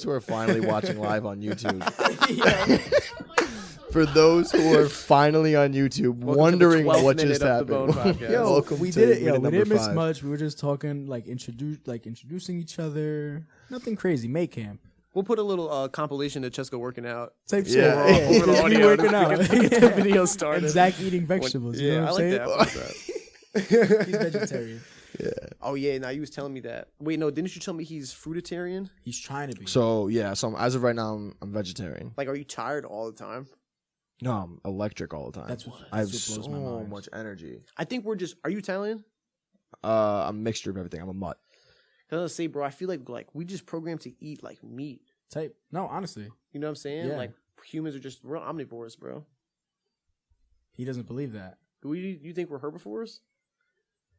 who are finally watching live on YouTube, for those who are finally on YouTube, wondering what just happened. Yo, we did it. Yo, we didn't miss much. We were just talking, introducing each other. Nothing crazy. May camp. We'll put a little compilation of Cesco working out. Type shit. Over the audio. Working out. Get the video started. And Zach eating vegetables. You know what I'm saying? I like that. He's vegetarian. Yeah. Oh yeah, now you was telling me that. Wait, no, didn't you tell me he's fruitarian? He's trying to be. So as of right now, I'm vegetarian. Like, are you tired all the time? No, I'm electric all the time. I have so much energy. I think we're just. Are you Italian? I'm a mixture of everything. I'm a mutt. Cause I say, bro, I feel like we just programmed to eat like meat. Type. No, honestly. You know what I'm saying? Yeah. Like humans are just we're omnivores, bro. He doesn't believe that. You think we're herbivores?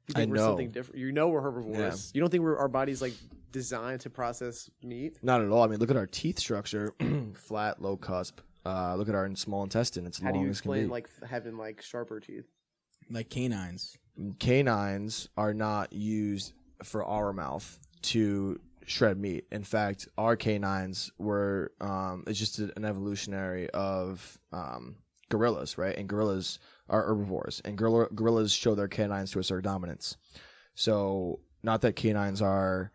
You I think we're know. something different? You know we're herbivores. Yeah. You don't think our body's like designed to process meat? Not at all. I mean, look at our teeth structure: flat, low cusp. Look at our small intestine; it's How do long you as can explain be. like having like sharper teeth? Like canines. Canines are not used for our mouth to shred meat. In fact, our canines were it's just an evolutionary of gorillas, right? And gorillas are herbivores, and gorillas show their canines to assert dominance. So, not that canines are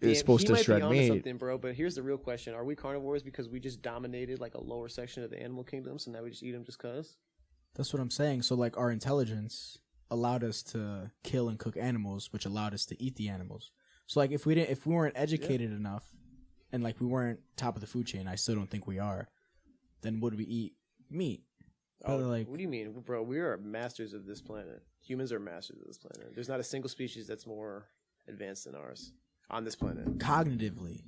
supposed to shred meat. Something, bro. But here's the real question: are we carnivores because we just dominated like a lower section of the animal kingdom, so now we just eat them just cause? That's what I'm saying. So, like, our intelligence allowed us to kill and cook animals, which allowed us to eat the animals. So, like, if we weren't educated enough, and like we weren't top of the food chain, I still don't think we are. Then would we eat meat? Oh, like, what do you mean, bro? We are masters of this planet. Humans are masters of this planet. There's not a single species that's more advanced than ours on this planet. Cognitively.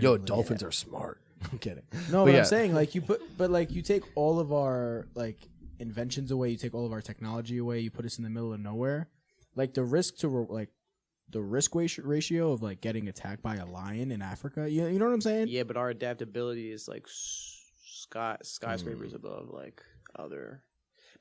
Yo, dolphins are smart. I'm kidding. No, but I'm saying, like, you take all of our like inventions away, you take all of our technology away, you put us in the middle of nowhere. Like the risk ratio of like getting attacked by a lion in Africa. You know what I'm saying? Yeah, but our adaptability is like skyscrapers above like other.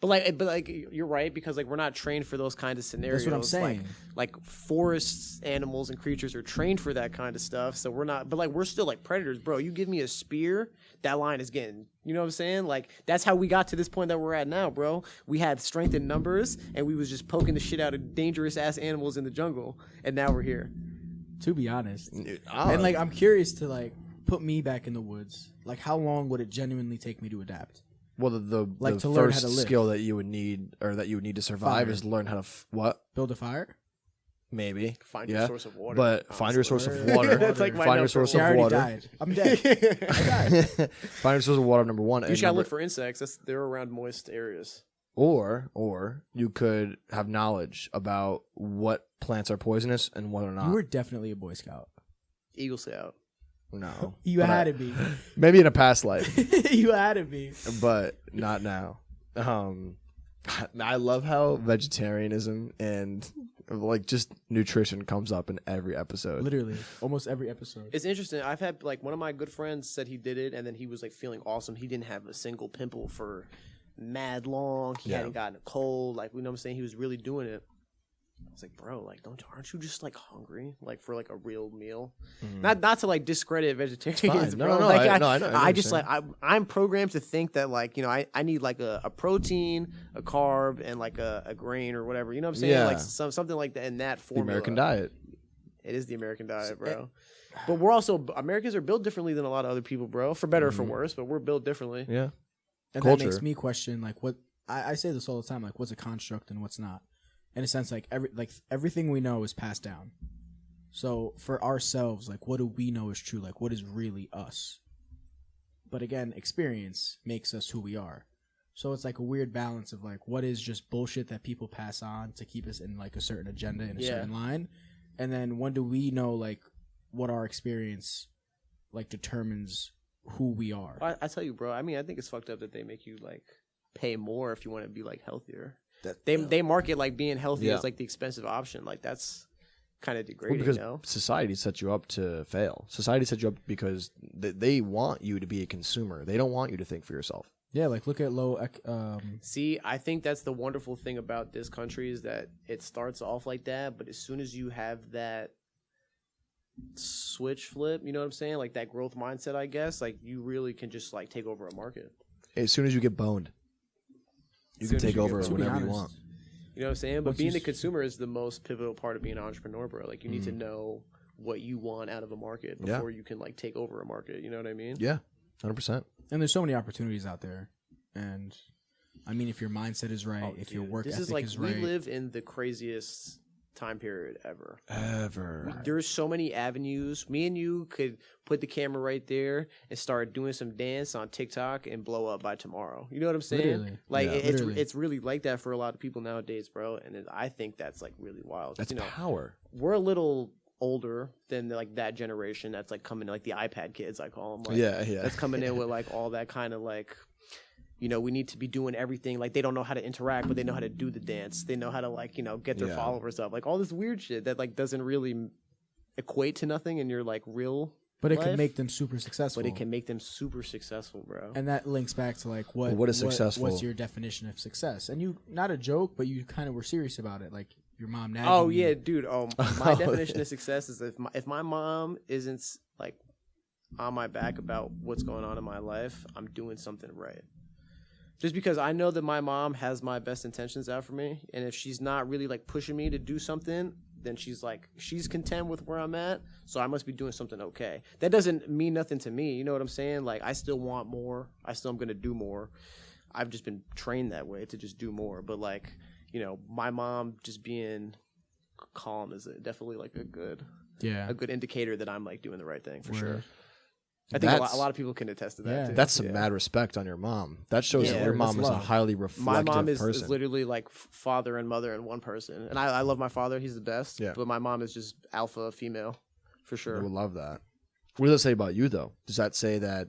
But like you're right, because like we're not trained for those kinds of scenarios. That's what I'm saying. Like forests, animals, and creatures are trained for that kind of stuff. So we're not. But like we're still like predators, bro. You give me a spear, that lion is getting. You know what I'm saying? Like that's how we got to this point that we're at now, bro. We had strength in numbers, and we was just poking the shit out of dangerous ass animals in the jungle, and now we're here. To be honest, and like I'm curious to like put me back in the woods. Like how long would it genuinely take me to adapt? Well, the first skill that you would need to survive is learn how to build a fire. Maybe find your source of water. But find your source of water. That's like find your source of water. Died. I'm dead. I died. Find your source of water. Number one. You should look for insects. They're around moist areas. Or you could have knowledge about what plants are poisonous and what are not. You were definitely a Boy Scout. Eagle Scout. No. You had to be. Maybe in a past life. You had to be. But not now. I love how vegetarianism and like just nutrition comes up in every episode. Literally. Almost every episode. It's interesting. I've had like one of my good friends said he did it and then he was like feeling awesome. He didn't have a single pimple for mad long. He hadn't gotten a cold. Like, you know what I'm saying? He was really doing it. I was like, bro, like, aren't you just like hungry, like for like a real meal? Not to like discredit vegetarians, bro. No, like, I know. I just like I'm programmed to think that like I need like a protein, a carb, and like a grain or whatever. You know what I'm saying? Yeah. Like something like that in that formula. The American diet. It is the American diet, bro. But we're also Americans are built differently than a lot of other people, bro. For better or for worse, but we're built differently. Yeah. And that makes me question like what I say this all the time, like what's a construct and what's not. In a sense, like everything we know is passed down. So for ourselves, like what do we know is true? Like what is really us? But again, experience makes us who we are. So it's like a weird balance of like what is just bullshit that people pass on to keep us in like a certain agenda in a certain line, and then when do we know like what our experience like determines who we are? I tell you, bro. I mean, I think it's fucked up that they make you like pay more if you want to be like healthier. They market like being healthy as like the expensive option. Like that's kind of degrading. Well, because you know? society sets you up to fail. Society sets you up because they want you to be a consumer. They don't want you to think for yourself. Yeah, like look at low. See, I think that's the wonderful thing about this country is that it starts off like that, but as soon as you have that switch flip, you know what I'm saying? Like that growth mindset, I guess. Like you really can just like take over a market. As soon as you get boned, you can take over whenever you want. You know what I'm saying? But being the consumer is the most pivotal part of being an entrepreneur, bro. Like you need to know what you want out of a market before you can like take over a market. You know what I mean? Yeah, 100%. And there's so many opportunities out there. And I mean, if your mindset is right, if your work ethic is right. We live in the craziest time period ever. Ever. There's so many avenues. Me and you could put the camera right there and start doing some dance on TikTok and blow up by tomorrow. You know what I'm saying? Literally. Like it's really like that for a lot of people nowadays, bro. And I think that's like really wild. That's power. We're a little older than like that generation that's like coming, like the iPad kids, I call them. Like, that's coming in with like all that kind of like, you know, we need to be doing everything. Like they don't know how to interact, but they know how to do the dance. They know how to like, you know, get their followers up. Like all this weird shit that like doesn't really equate to nothing in your like real But it life, can make them super successful. But it can make them super successful, bro. And that links back to like what is successful? What's your definition of success? And you, not a joke, but you kind of were serious about it. Like your mom nagging Oh you. yeah, dude. My definition of success is if my mom isn't like on my back about what's going on in my life, I'm doing something right. Just because I know that my mom has my best intentions out for me, and if she's not really like pushing me to do something, then she's content with where I'm at, so I must be doing something okay. That doesn't mean nothing to me, you know what I'm saying? Like I still want more. I still am gonna do more. I've just been trained that way to just do more. But like, you know, my mom just being calm is definitely like a good indicator that I'm like doing the right thing for sure. I think a lot of people can attest to that. Too. That's some mad respect on your mom. That shows that your mom is a highly reflective person. My mom is literally like father and mother in one person. And I love my father. He's the best. Yeah. But my mom is just alpha female for sure. I would love that. What does that say about you, though? Does that say that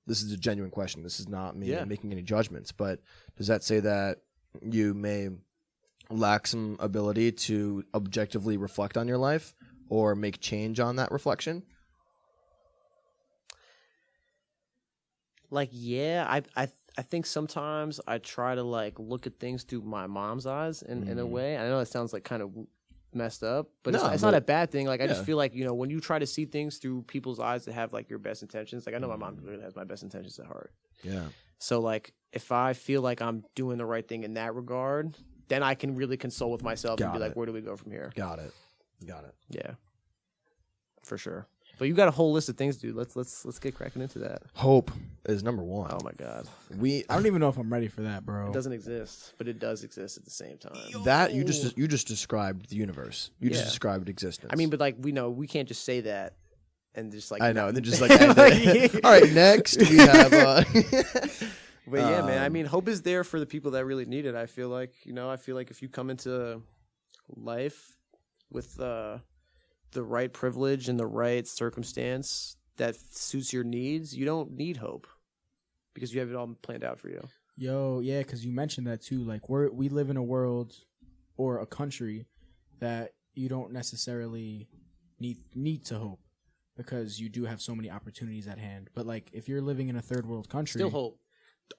this is a genuine question. This is not me making any judgments. But does that say that you may lack some ability to objectively reflect on your life or make change on that reflection? Like, I think sometimes I try to like look at things through my mom's eyes in a way. I know that sounds like kind of messed up, but it's not a bad thing. Like I just feel like, you know, when you try to see things through people's eyes that have like your best intentions, like I know my mom really has my best intentions at heart. Yeah. So like if I feel like I'm doing the right thing in that regard, then I can really console with myself and be like, where do we go from here? Got it. Yeah. For sure. But you got a whole list of things, dude. Let's get cracking into that. Hope is number one. Oh my god. I don't even know if I'm ready for that, bro. It doesn't exist, but it does exist at the same time. That you just described the universe. You just described existence. I mean, but like we can't just say that and just like I know, and then just like all right, next we have But yeah, man, I mean, hope is there for the people that really need it. I feel like if you come into life with the right privilege and the right circumstance that suits your needs, you don't need hope because you have it all planned out for you. Yo, yeah, because you mentioned that too. Like we live in a world or a country that you don't necessarily need to hope because you do have so many opportunities at hand. But like if you're living in a third world country, still hope.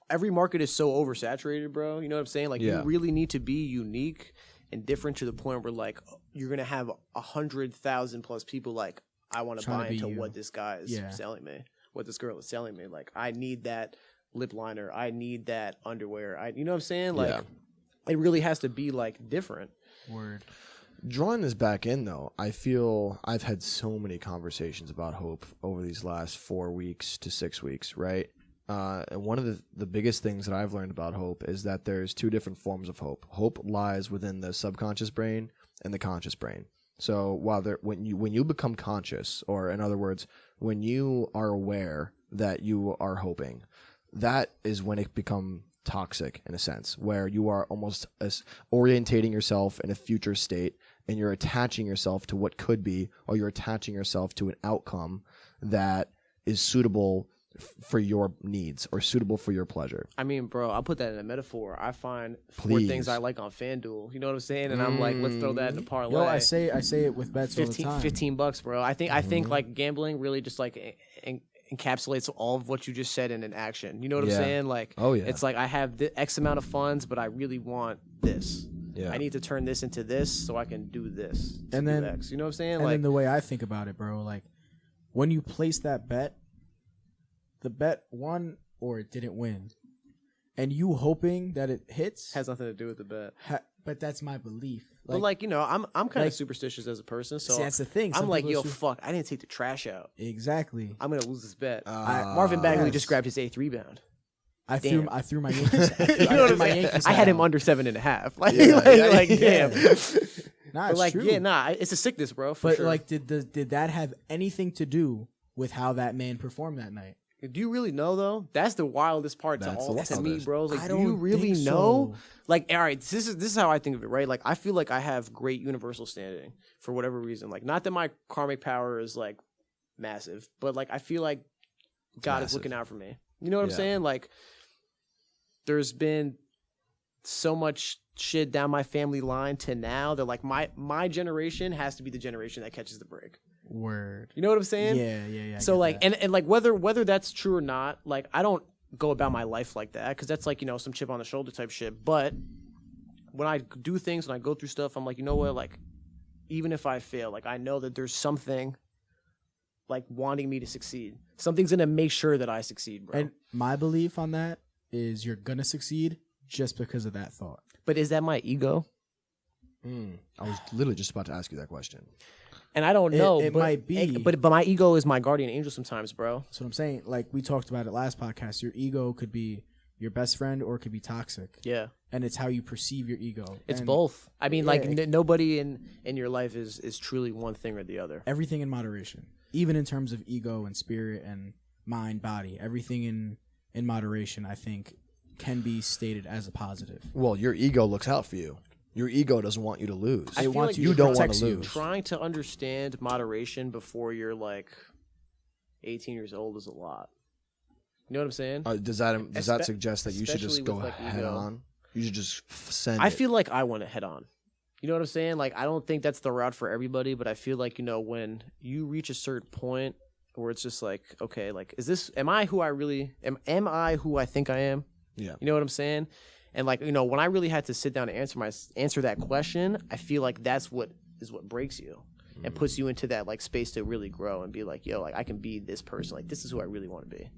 Every market is so oversaturated, bro. You know what I'm saying? Like you really need to be unique and different to the point where like you're gonna have 100,000 plus people like I want to buy into what this guy is selling me, what this girl is selling me. Like I need that lip liner, I need that underwear. You know what I'm saying? Like it really has to be like different. Word. Drawing this back in though, I feel I've had so many conversations about hope over these last 4 weeks to 6 weeks, right? And one of the biggest things that I've learned about hope is that there's two different forms of hope. Hope lies within the subconscious brain and the conscious brain. So when you become conscious, or in other words, when you are aware that you are hoping, that is when it becomes toxic in a sense, where you are almost orientating yourself in a future state and you're attaching yourself to what could be, or you're attaching yourself to an outcome that is suitable for your needs or suitable for your pleasure. I mean, bro, I'll put that in a metaphor. I find 4 things I like on FanDuel. You know what I'm saying? And I'm like, let's throw that in the parlay. Yo, I say it with bets all the time. $15, bro. I think like gambling really just like encapsulates all of what you just said in an action. You know what I'm saying? Like, it's like I have the X amount of funds, but I really want this. I need to turn this into this so I can do this. And then X. You know what I'm saying? And then the way I think about it, bro, like when you place that bet, the bet won or it didn't win, and you hoping that it hits has nothing to do with the bet. But that's my belief. But like, you know, I'm kind of superstitious as a person, so that's the thing. I'm like, yo, fuck, I didn't take the trash out. Exactly. I'm gonna lose this bet. Marvin Bagley just grabbed his 8th rebound. I threw my Yankees. You know what I'm saying? I had him under 7.5. Like, damn. Nah, but like, true. It's a sickness, bro. But sure. Like, did that have anything to do with how that man performed that night? Do you really know though? That's the wildest part to me, bro. Like, do you really know? So. Like, all right, this is how I think of it, right? Like, I feel like I have great universal standing for whatever reason. Like, not that my karmic power is like massive, but like I feel like God is looking out for me. You know what I'm saying? Like, there's been so much shit down my family line to now that like my generation has to be the generation that catches the break. Word. You know what I'm saying? Yeah. So like, and like whether that's true or not, like I don't go about my life like that because that's like, you know, some chip on the shoulder type shit. But when I do things and I go through stuff, I'm like, you know what? Like, even if I fail, like I know that there's something like wanting me to succeed. Something's gonna make sure that I succeed, bro. And my belief on that is you're gonna succeed just because of that thought. But is that my ego? I was literally just about to ask you that question. And I don't know. It might be. But my ego is my guardian angel sometimes, bro. That's what I'm saying. Like we talked about it last podcast. Your ego could be your best friend or it could be toxic. Yeah. And it's how you perceive your ego. It's both. I mean, like nobody in your life is truly one thing or the other. Everything in moderation. Even in terms of ego and spirit and mind, body. Everything in moderation, I think, can be stated as a positive. Well, your ego looks out for you. Your ego doesn't want you to lose. I feel like you don't want to lose. Trying to understand moderation before you're like 18 years old is a lot. You know what I'm saying? Does that suggest that you should just go head on? You should just send. I feel like I want to head on. You know what I'm saying? Like I don't think that's the route for everybody, but I feel like, you know, when you reach a certain point where it's just like, okay, like am I who I think I am? Yeah. You know what I'm saying? And like, you know, when I really had to sit down and answer that question, I feel like that's what breaks you and puts you into that like space to really grow and be like, yo, like I can be this person. Like this is who I really want to be.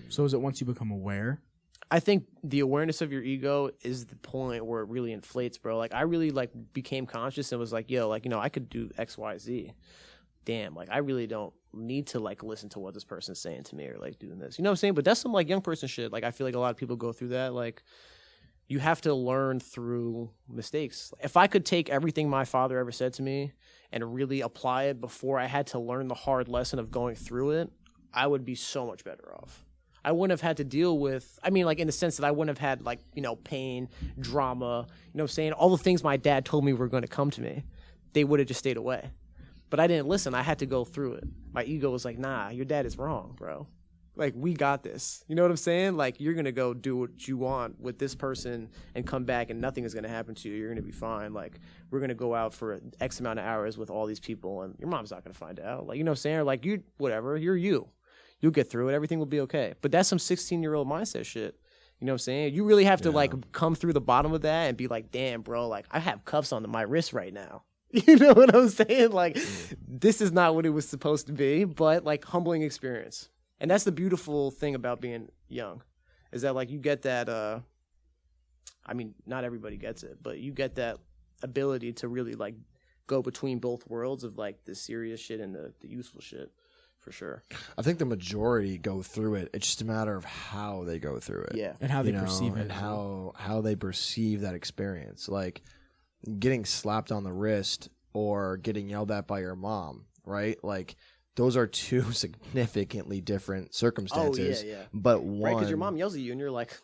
So is it once you become aware? I think the awareness of your ego is the point where it really inflates, bro. Like I really like became conscious and was like, yo, like, you know, I could do X, Y, Z. Damn, like I really don't need to like listen to what this person's saying to me or like doing this. You know what I'm saying? But that's some like young person shit. Like I feel like a lot of people go through that. Like you have to learn through mistakes. If I could take everything my father ever said to me and really apply it before I had to learn the hard lesson of going through it, I would be so much better off. I wouldn't have had to deal with, I mean, like in the sense that I wouldn't have had like, you know, pain, drama, you know what I'm saying? All the things my dad told me were going to come to me, they would have just stayed away. But I didn't listen. I had to go through it. My ego was like, nah, your dad is wrong, bro. Like, we got this. You know what I'm saying? Like, you're going to go do what you want with this person and come back and nothing is going to happen to you. You're going to be fine. Like, we're going to go out for X amount of hours with all these people and your mom's not going to find out. Like, you know what I'm saying? Or like, you, whatever, you're you. You'll get through it. Everything will be okay. But that's some 16-year-old mindset shit. You know what I'm saying? You really have to, like, come through the bottom of that and be like, damn, bro, like, I have cuffs on my wrist right now. You know what I'm saying? Like, this is not what it was supposed to be, but, like, humbling experience. And that's the beautiful thing about being young, is that like you get that. I mean, not everybody gets it, but you get that ability to really like go between both worlds of like the serious shit and the useful shit, for sure. I think the majority go through it. It's just a matter of how they go through it. Yeah, and how they perceive it, and how they perceive that experience. Like getting slapped on the wrist or getting yelled at by your mom, right? Like. Those are two significantly different circumstances. Oh, yeah. But one... Right, because your mom yells at you and you're like,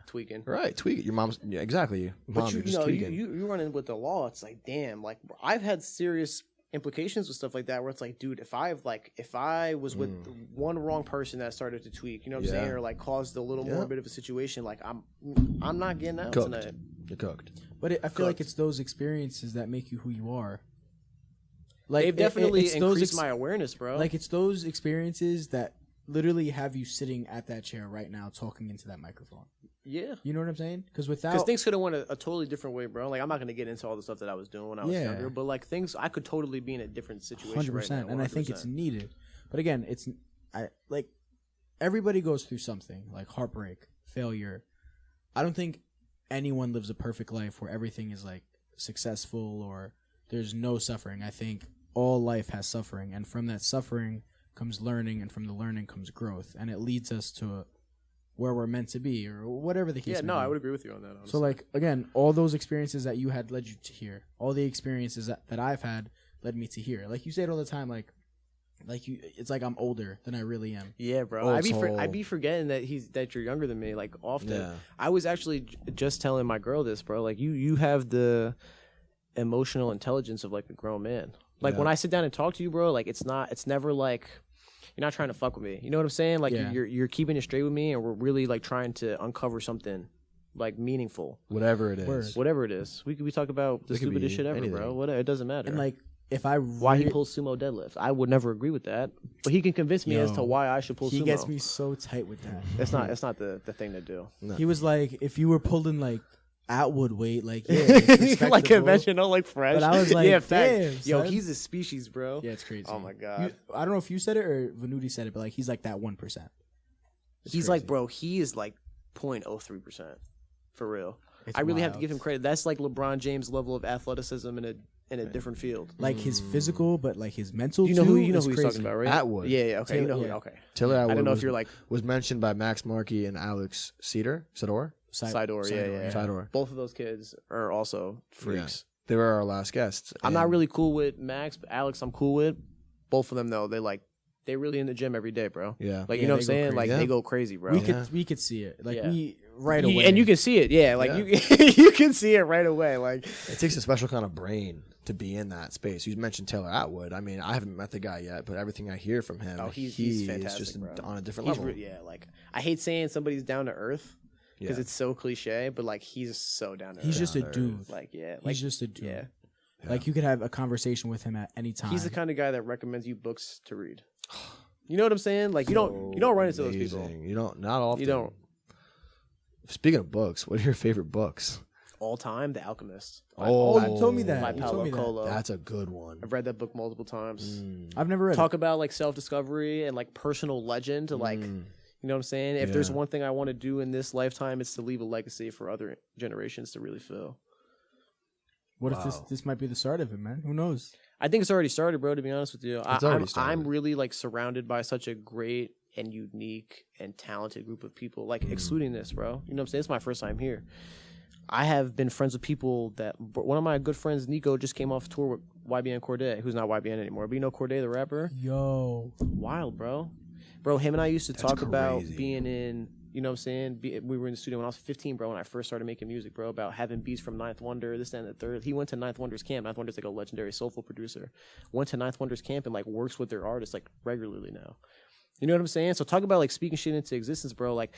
tweaking. Right, tweaking. Your mom's... Yeah, exactly. Mom, but you run in with the law, it's like, damn, like, I've had serious implications with stuff like that where it's like, dude, if I was with one wrong person that started to tweak, you know what I'm saying? Or like caused a little more bit of a situation, like, I'm not getting out tonight. You're cooked. But I feel like it's those experiences that make you who you are. Like they've definitely increased my awareness, bro. Like it's those experiences that literally have you sitting at that chair right now talking into that microphone. Yeah. You know what I'm saying? Because things could have went a totally different way, bro. Like, I'm not going to get into all the stuff that I was doing when I was younger, but like things, I could totally be in a different situation 100%, right now. 100%. And I think it's needed. But again, everybody goes through something like heartbreak, failure. I don't think anyone lives a perfect life where everything is like successful or there's no suffering. I think all life has suffering, and from that suffering comes learning, and from the learning comes growth, and it leads us to where we're meant to be, or whatever the case may be. I would agree with you on that, honestly. So, like, again, all those experiences that you had led you to here. All the experiences that I've had led me to here. Like, you say it all the time, like you, it's like I'm older than I really am. Yeah, bro. I'd be forgetting that you're younger than me, like, often. Yeah. I was actually just telling my girl this, bro. Like, you have the emotional intelligence of, like, a grown man. Like, when I sit down and talk to you, bro, like, it's never like, you're not trying to fuck with me. You know what I'm saying? Like, you're keeping it straight with me, and we're really, like, trying to uncover something, like, meaningful. Whatever it is. Whatever it is. We talk about the stupidest shit ever, anything. Bro. It doesn't matter. And, like, why he pulls sumo deadlift. I would never agree with that. But he can convince me as to why I should pull sumo. He gets me so tight with that. It's not the thing to do. No. He was like, if you were pulling, like, Atwood weight, like, yeah, like conventional, like fresh. But I was like, damn, yo, he's a species, bro. Yeah, it's crazy. Oh my god. I don't know if you said it or Venuti said it, but like, he's like that 1%. He's crazy. Like, bro, he is like 0.03% for real. I really have to give him credit. That's like LeBron James' level of athleticism in a different field. Like his physical, but like his mental. You know who he's talking about, right? Atwood. Yeah. Okay. Taylor, okay. Taylor Atwood. I don't know if you're like was mentioned by Max Markey and Alex Sidor. Sidor, yeah. Sidor. Both of those kids are also freaks. Yeah. They were our last guests. I'm not really cool with Max, but Alex I'm cool with. Both of them though, they really in the gym every day, bro. Yeah. Like, you know what I'm saying? Like, they go crazy, bro. We could see it. Like, right away. And you can see it, yeah. Like, you can see it right away. Like, it takes a special kind of brain to be in that space. You mentioned Taylor Atwood. I mean, I haven't met the guy yet, but everything I hear from him, he's fantastic, is just on a different level. Like, I hate saying somebody's down to earth because it's so cliche, but like, he's so down to earth. He's just a dude. Like, he's just a dude. Yeah. Like, you could have a conversation with him at any time. He's the kind of guy that recommends you books to read. You know what I'm saying? Like, you don't run into those people. You don't, not often. You don't. Speaking of books, what are your favorite books? All time, The Alchemist. You told me that. By Paulo Coelho. That's a good one. I've read that book multiple times. I've never read Talk about like self-discovery and like personal legend to like, you know what I'm saying? If there's one thing I want to do in this lifetime, it's to leave a legacy for other generations to really feel. What if this might be the start of it, man? Who knows? I think it's already started, bro, to be honest with you. It's already started. I'm really like surrounded by such a great and unique and talented group of people, like excluding this, bro. You know what I'm saying? It's my first time here. I have been friends with people that one of my good friends, Nico, just came off tour with YBN Cordae, who's not YBN anymore. But you know Cordae, the rapper? Yo. Wild, bro. Bro, him and I used to talk about being in, you know what I'm saying? We were in the studio when I was 15, bro, when I first started making music, bro, about having beats from Ninth Wonder, this, that, and the third. He went to Ninth Wonder's camp. Ninth Wonder's like a legendary soulful producer. Went to Ninth Wonder's camp and like works with their artists like regularly now. You know what I'm saying? So talk about like speaking shit into existence, bro. Like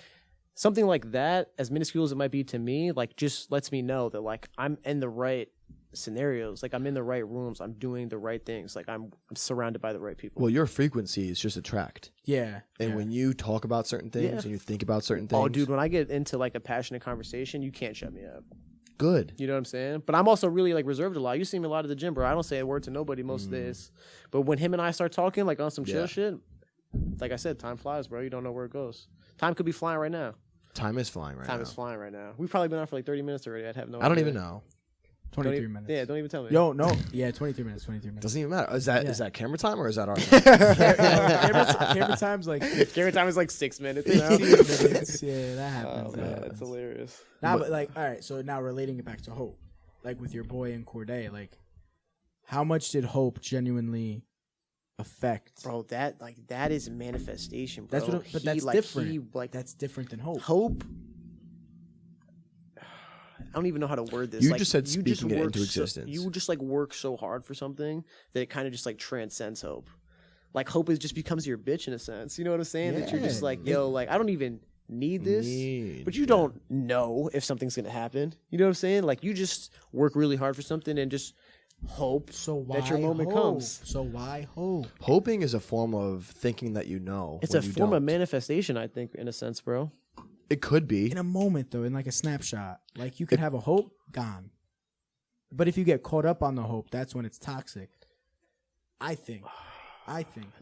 something like that, as minuscule as it might be to me, like just lets me know that like I'm in the right scenarios, like I'm in the right rooms, I'm doing the right things, like I'm surrounded by the right people. Well, your frequency is just attract. Yeah. And when you talk about certain things and you think about certain things. Oh, dude, when I get into like a passionate conversation, you can't shut me up. Good. You know what I'm saying? But I'm also really like reserved a lot. You see me a lot at the gym, bro. I don't say a word to nobody most days. But when him and I start talking like on some chill shit, like I said, time flies, bro. You don't know where it goes. Time could be flying right now. Time is flying right now. Time is flying right now. We've probably been on for like 30 minutes already. I'd have no idea. I don't even know. 23 minutes. Yeah, don't even tell me. Yo, no. Yeah, 23 minutes. Doesn't even matter. Is that camera time or is that our time? Camera time's like... Camera time is like 6 minutes. You know? 15 minutes. Yeah, that happens. Oh, man, that's hilarious. Nah, but like, all right, so now relating it back to Hope. Like with your boy in Cordae, like how much did Hope genuinely affect? Bro, that is manifestation, bro. That's different. That's different than Hope. Hope... I don't even know how to word this. You just said speaking it into existence. You just like work so hard for something that it kind of just like transcends hope. Like hope just becomes your bitch in a sense. You know what I'm saying? That you're just like, yo, like I don't even need this, but you don't know if something's gonna happen. You know what I'm saying? Like you just work really hard for something and just hope So why that your moment hope? comes. So why hope? Hoping is a form of thinking that you know. It's when a you form of don't. manifestation, I think, in a sense, bro. It could be. In a moment, though, in like a snapshot. Like you could have a hope, gone. But if you get caught up on the hope, that's when it's toxic. I think.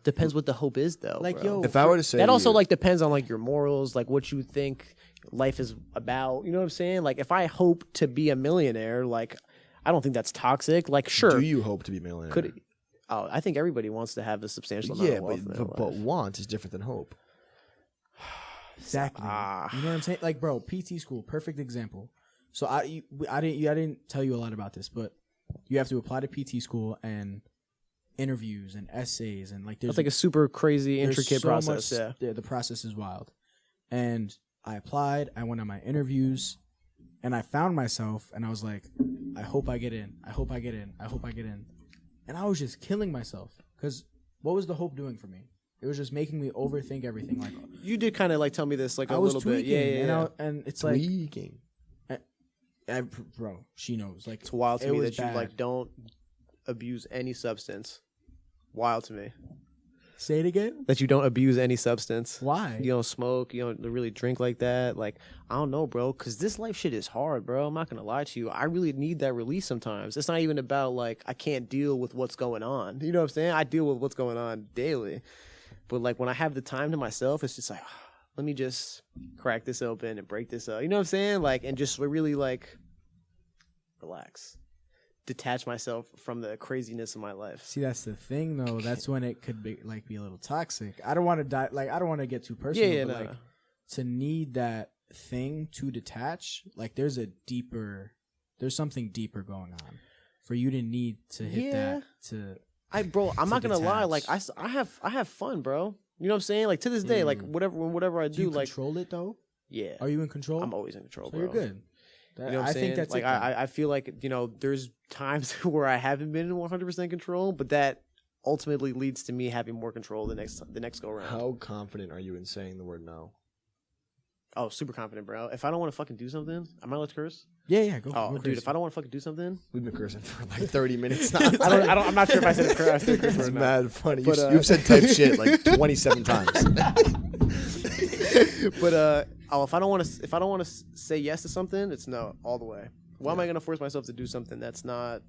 Depends what the hope is, though. Like, bro. yo, If I were to say that to also you- like depends on like your morals, like what you think life is about. You know what I'm saying? Like if I hope to be a millionaire, like I don't think that's toxic. Like sure, do you hope to be a millionaire? could I think everybody wants to have a substantial amount Yeah, of wealth in their but life. want is different than hope. Exactly. You know what I'm saying? Like, bro, PT school, perfect example. So I didn't tell you a lot about this, but you have to apply to PT school and interviews and essays and like That's like a super crazy, intricate process. Yeah. The process is wild. And I applied. I went on my interviews, and I found myself, and I was like, I hope I get in. I hope I get in. I hope I get in. And I was just killing myself because what was the hope doing for me? It was just making me overthink everything. Like You did kind of like tell me this like I a was little bit. tweaking, Yeah. and it's like, Tweaking. bro, she knows. Like It's wild to it me was that you bad. like don't abuse any substance. Wild to me Say it again. that you don't abuse any substance. Why? You don't smoke. You don't really drink like that. Like I don't know, bro. Because this life shit is hard, bro. I'm not gonna lie to you. I really need that release sometimes. It's not even about like I can't deal with what's going on. You know what I'm saying? I deal with what's going on daily. But like when I have the time to myself, it's just like let me just crack this open and break this up. You know what I'm saying? Like and just really like relax. Detach myself from the craziness of my life. See, that's the thing, though. That's when it could be like be a little toxic. I don't want to die. Like I don't want to get too personal. Yeah, but no. like to need that thing to detach. Like there's something deeper going on for you to need to hit that to. Bro, I'm not gonna lie. Like detach. I have fun, bro. You know what I'm saying? Like to this day, like whatever I Do do, you like control it though? yeah, Are you in control? I'm always in control, So bro. you're good. You know what I'm I saying? think that's like it, though. I feel like there's times where I haven't been in 100% control, but that ultimately leads to me having more control the next go around. How confident are you in saying the word no? Oh, super confident, bro. If I don't want to fucking do something, am I allowed to curse? Yeah, go. Oh, go dude, crazy. if I don't want to fucking do something, We've been cursing for like 30 minutes now. I'm not sure if I said a curse. I said a curse It's word or not. mad funny. But, You've said type shit like 27 times. But if I don't want to say yes to something, it's no all the way. Why am I gonna force myself to do something that's not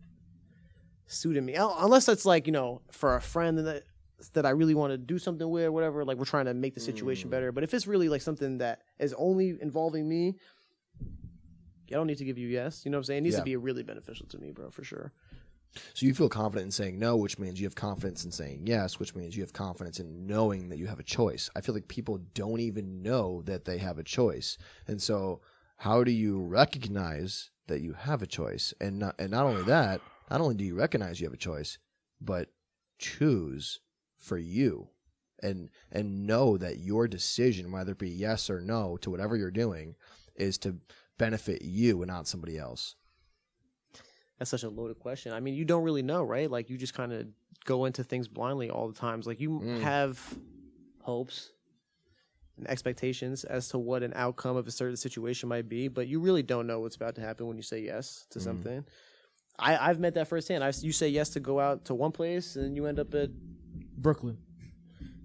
suiting me? Unless it's like for a friend that I really want to do something with, or whatever. Like we're trying to make the situation better. But if it's really like something that is only involving me, I don't need to give you yes. You know what I'm saying? It needs to be really beneficial to me, bro, for sure. So you feel confident in saying no, which means you have confidence in saying yes, which means you have confidence in knowing that you have a choice. I feel like people don't even know that they have a choice. And so how do you recognize that you have a choice? And not only that, not only do you recognize you have a choice, but choose for you and know that your decision, whether it be yes or no to whatever you're doing, is to benefit you and not somebody else. That's such a loaded question. I mean, you don't really know, right? Like you just kind of go into things blindly all the times. Like you have hopes and expectations as to what an outcome of a certain situation might be, but you really don't know what's about to happen when you say yes to something. I've met that firsthand. You say yes to go out to one place, and you end up at Brooklyn.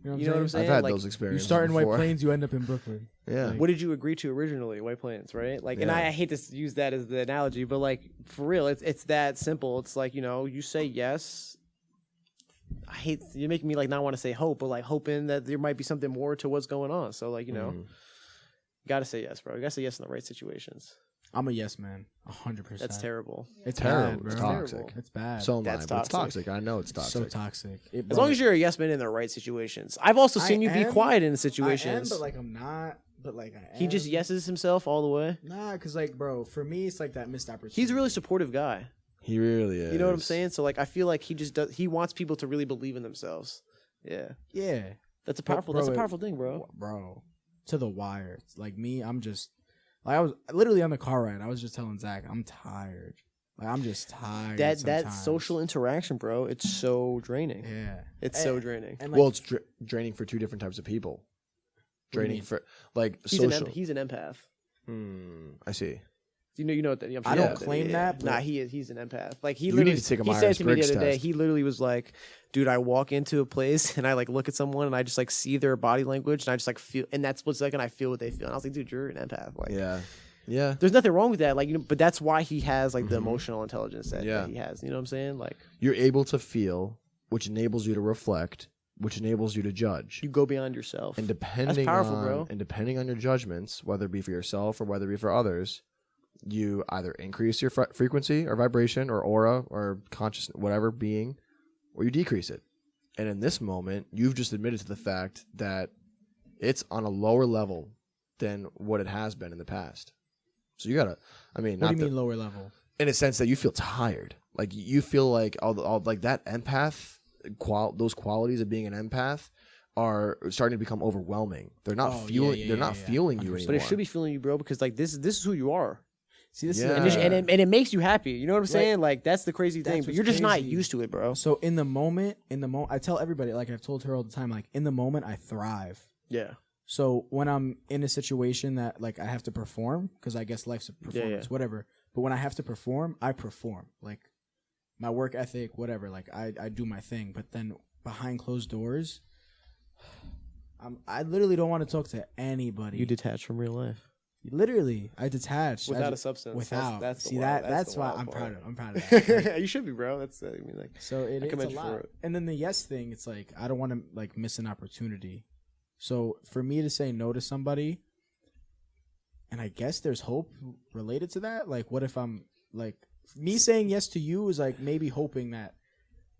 You know what I'm saying? I've had Like, those You experiences start in before. White Plains, you end up in Brooklyn. Yeah. what did you agree to originally? White Plains, right? Like, and Yeah. I hate to use that as the analogy, but like for real, it's that simple. It's like you say yes. You're making me like not want to say hope, but like hoping that there might be something more to what's going on. So like you gotta say yes, bro. You gotta say yes in the right situations. I'm a yes man, 100%. That's terrible. It's Terrible. bad, bro. It's toxic. It's bad. So am I, That's but it's toxic. toxic. I know it's toxic. So toxic. As long as you're a yes man in the right situations. I've also seen you be quiet in situations. I am, but like I'm not. But like I am. He just yeses himself all the way. Nah, cause like, bro, for me, it's like that missed opportunity. He's a really supportive guy. He really is. You know what I'm saying? So like, I feel like he wants people to really believe in themselves. Yeah, Yeah, that's a powerful. bro, That's a powerful thing, bro. bro. To the wire. It's like me, I'm just like I was literally on the car ride. I was just telling Zach, I'm tired. Like I'm just tired. That sometimes. social interaction, bro. It's so draining. Yeah, It's so draining. And like, Well, it's draining for two different types of people. do you Draining mean? for like He's social. an empath. I see. You know that. I don't claim that. Nah, he's an empath. Like he You literally, need to take a he said to me the Myers-Briggs other day. test. He literally was like, "Dude, I walk into a place and I like look at someone and I just like see their body language and I just like feel, and that's what's like, and I feel what they feel." And I was like, "Dude, you're an empath." Like, yeah. there's nothing wrong with that. Like, but that's why he has like the emotional intelligence that he has. You know what I'm saying? Like, you're able to feel, which enables you to reflect, which enables you to judge. you go beyond yourself. And depending That's powerful, on bro. and depending on your judgments, whether it be for yourself or whether it be for others, you either increase your frequency or vibration or aura or conscious whatever being, or you decrease it. And in this moment, you've just admitted to the fact that it's on a lower level than what it has been in the past. So you gotta, I mean, what do you mean lower level? In a sense that you feel tired, like you feel like all like that empath, those qualities of being an empath are starting to become overwhelming. They're not feeling, they're not feeling you anymore. But it should be feeling you, bro, because like this is who you are. See, this and it makes you happy. You know what I'm saying? Like that's the crazy thing. But you're just not used to it, bro. So in the moment, I tell everybody, like I've told her all the time, like in the moment I thrive. Yeah. So when I'm in a situation that like I have to perform, because I guess life's a performance, whatever. But when I have to perform, I perform. Like my work ethic, whatever. Like I do my thing. But then behind closed doors, I literally don't want to talk to anybody. You detach from real life. Literally, I detached without a substance. Without that's why I'm proud of. I'm proud of that. You should be, bro. That's I mean, like so it's a lot. And then the yes thing, it's like I don't want to like miss an opportunity. So for me to say no to somebody, and I guess there's hope related to that. Like, what if I'm like me saying yes to you is like maybe hoping that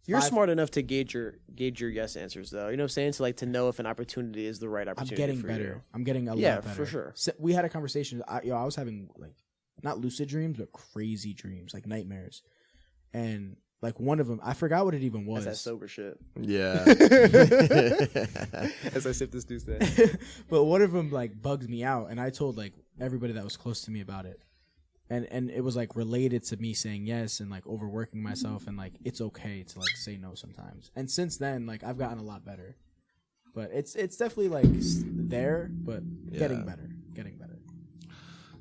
you're smart enough to gauge your yes answers, though. You know what I'm saying? To like to know if an opportunity is the right opportunity. I'm getting for better. You. I'm getting a lot better. Yeah, for sure. So we had a conversation. I was having like not lucid dreams, but crazy dreams, like nightmares, and like one of them, I forgot what it even was. That's that sober shit. Yeah. As I sip this Tuesday. But one of them like bugs me out, and I told like everybody that was close to me about it. And it was like related to me saying yes and like overworking myself and like it's okay to like say no sometimes. And since then, like I've gotten a lot better. But it's definitely like there, but getting better.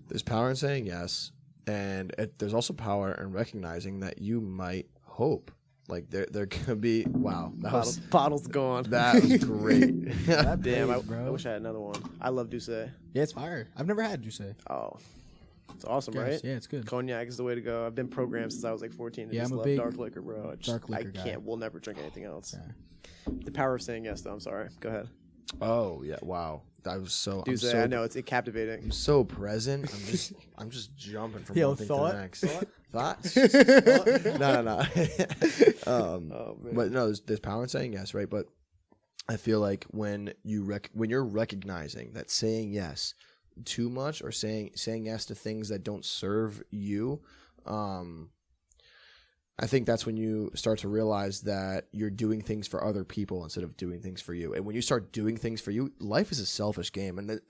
There's power in saying yes, and there's also power in recognizing that you might hope. Like there could be bottle's gone. That was great. Damn, I wish I had another one. I love Douce. Yeah, it's fire. I've never had Douce. Oh. It's awesome, right? Yeah, it's good. Cognac is the way to go. I've been programmed since I was like 14. I love dark liquor, bro. Dark liquor guy. We'll never drink anything else. Yeah. The power of saying yes, though. I'm sorry. Go ahead. Oh yeah! Wow, that was so. I know it's captivating. I'm so present. I'm just jumping from one thing to the next. Thoughts? No. But no, there's power in saying yes, right? But I feel like when you're recognizing that saying yes too much or saying yes to things that don't serve you, I think that's when you start to realize that you're doing things for other people instead of doing things for you. And when you start doing things for you, life is a selfish game, and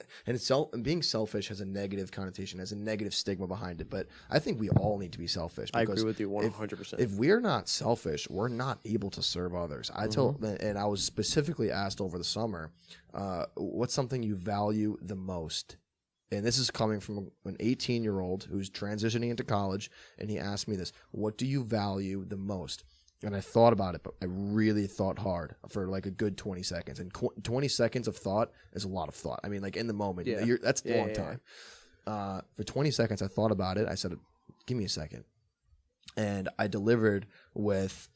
being selfish has a negative connotation, has a negative stigma behind it. But I think we all need to be selfish. I agree with you 100%. If we're not selfish, we're not able to serve others. And I was specifically asked over the summer, what's something you value the most? And this is coming from an 18-year-old who's transitioning into college, and he asked me this: what do you value the most? And I thought about it, but I really thought hard for like a good 20 seconds. And 20 seconds of thought is a lot of thought. I mean, like in the moment, that's a long time. For 20 seconds, I thought about it. I said, give me a second. And I delivered with,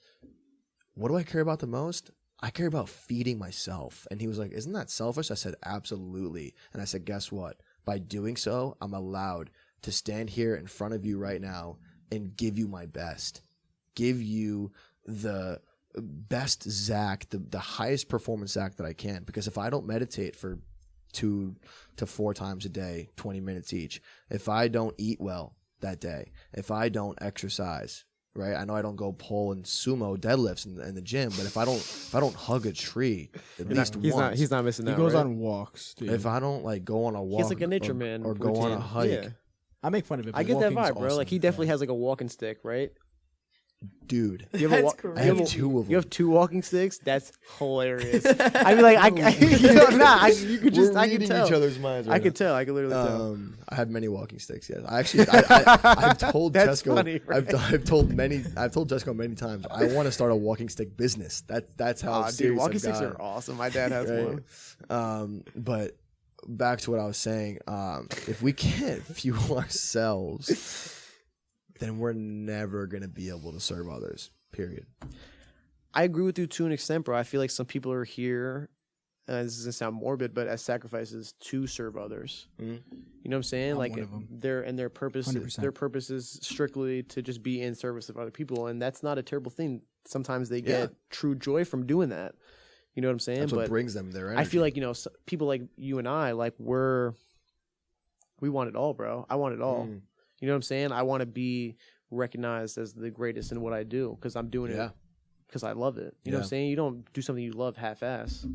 what do I care about the most? I care about feeding myself. And he was like, isn't that selfish? I said, absolutely. And I said, guess what? By doing so, I'm allowed to stand here in front of you right now and give you my best. Give you the best Zach, the highest performance Zach that I can. Because if I don't meditate for 2 to 4 times a day, 20 minutes each, if I don't eat well that day, if I don't exercise, right? I know I don't go pull and sumo deadlifts in the gym, but if I don't hug a tree at least once, he's not missing out. He goes right? on walks. Dude. If I don't like go on a walk, he's like a nature man, or go on a hike. Yeah. I make fun of it. I get that vibe, awesome. bro. Like he definitely has like a walking stick, right? Dude, You have That's I have 2 of them. You have 2 walking sticks? That's hilarious. I mean, like, you could just, I can tell. each other's minds right I could tell. I could literally tell. I have many walking sticks. Yes, I've told That's Cesco. funny, right? I've told Cesco many times. I want to start a walking stick business. That's how serious Dude, walking I've sticks gotten. are awesome. My dad has one. But back to what I was saying. If we can't fuel ourselves, then we're never gonna be able to serve others. Period. I agree with you to an extent, bro. I feel like some people are here, this doesn't sound morbid, but as sacrifices to serve others. Mm-hmm. You know what I'm saying? I'm Like one of 'em. their purpose, 100%. their purpose is strictly to just be in service of other people, and that's not a terrible thing. Sometimes they get true joy from doing that. You know what I'm saying? That's what brings them there. I feel like people like you and I, like we want it all, bro. I want it all. You know what I'm saying? I want to be recognized as the greatest in what I do because I'm doing it because I love it. You know what I'm saying? You don't do something you love half-ass.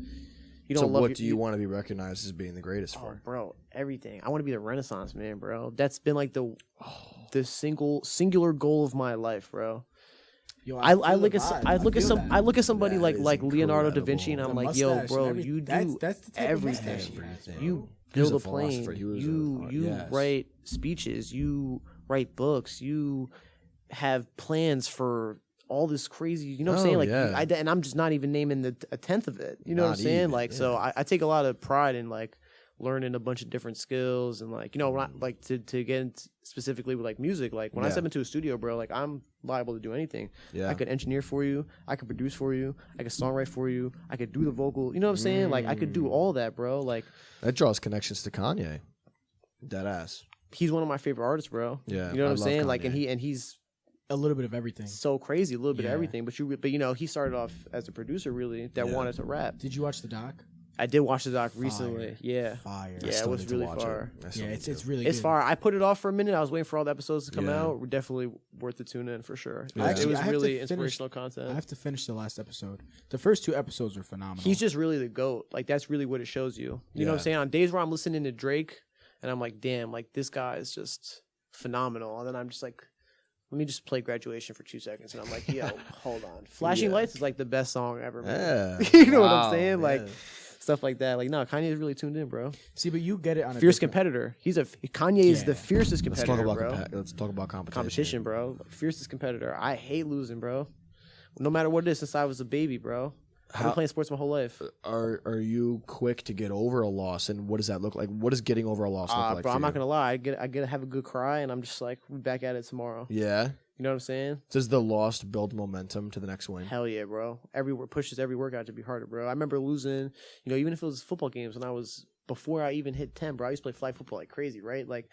You don't love. What do you want to be recognized as being the greatest for? Bro, everything. I want to be the Renaissance man, bro. That's been like the singular goal of my life, bro. Yo, I look at somebody That like is Leonardo da incredible. Vinci, and I'm The like, yo, mustache bro, and you do that's the type of mustache everything. he has, You He was build a a plane. philosopher. He was You write speeches. You write books. You have plans for all this crazy. You know what I'm saying? Like, and I'm just not even naming a tenth of it. You know what I'm saying? Even, Like, so I take a lot of pride in like learning a bunch of different skills and like like to get into specifically with like music. Like when I step into a studio, bro, like I'm liable to do anything. I could engineer for you. I could produce for you. I could songwrite for you. I could do the vocal. You know what I'm saying? Like I could do all that, bro. Like that draws connections to Kanye. Dead ass. He's one of my favorite artists, bro. Yeah, you know what I'm saying? Kanye. Like, and he's a little bit of everything. so crazy, a little bit of everything. But he started off as a producer, really, that wanted to rap. Did you watch the doc? I did watch the doc recently. Yeah, Fire. yeah, it was really far. Yeah, it's really It's good. far. I put it off for a minute. I was waiting for all the episodes to come out. We're definitely worth the tune in for sure. Yeah. It was I have really to finish- inspirational content. I have to finish the last episode. The first 2 episodes were phenomenal. He's just really the GOAT. Like that's really what it shows you. You know what I'm saying? On days where I'm listening to Drake and I'm like, damn, like this guy is just phenomenal. And then I'm just like, let me just play Graduation for 2 seconds. And I'm like, yo, hold on. Flashing Lights is like the best song ever made. You know what I'm saying? Like stuff like that. Like, no, Kanye is really tuned in, bro. See, but you get it on a Fierce different- competitor. Kanye is the fiercest Let's competitor, talk about bro. let's talk about Competition, bro. Fiercest competitor. I hate losing, bro. No matter what it is, since I was a baby, bro. I've been playing sports my whole life. Are you quick to get over a loss, and what does that look like? What does getting over a loss look like? Bro, for I'm not you? gonna lie. I get to have a good cry, and I'm just like, we'll be back at it tomorrow. Yeah. You know what I'm saying? Does the loss build momentum to the next win? Hell yeah, bro. Pushes every workout to be harder, bro. I remember losing, even if it was football games before I even hit 10, bro. I used to play flag football like crazy, right? Like,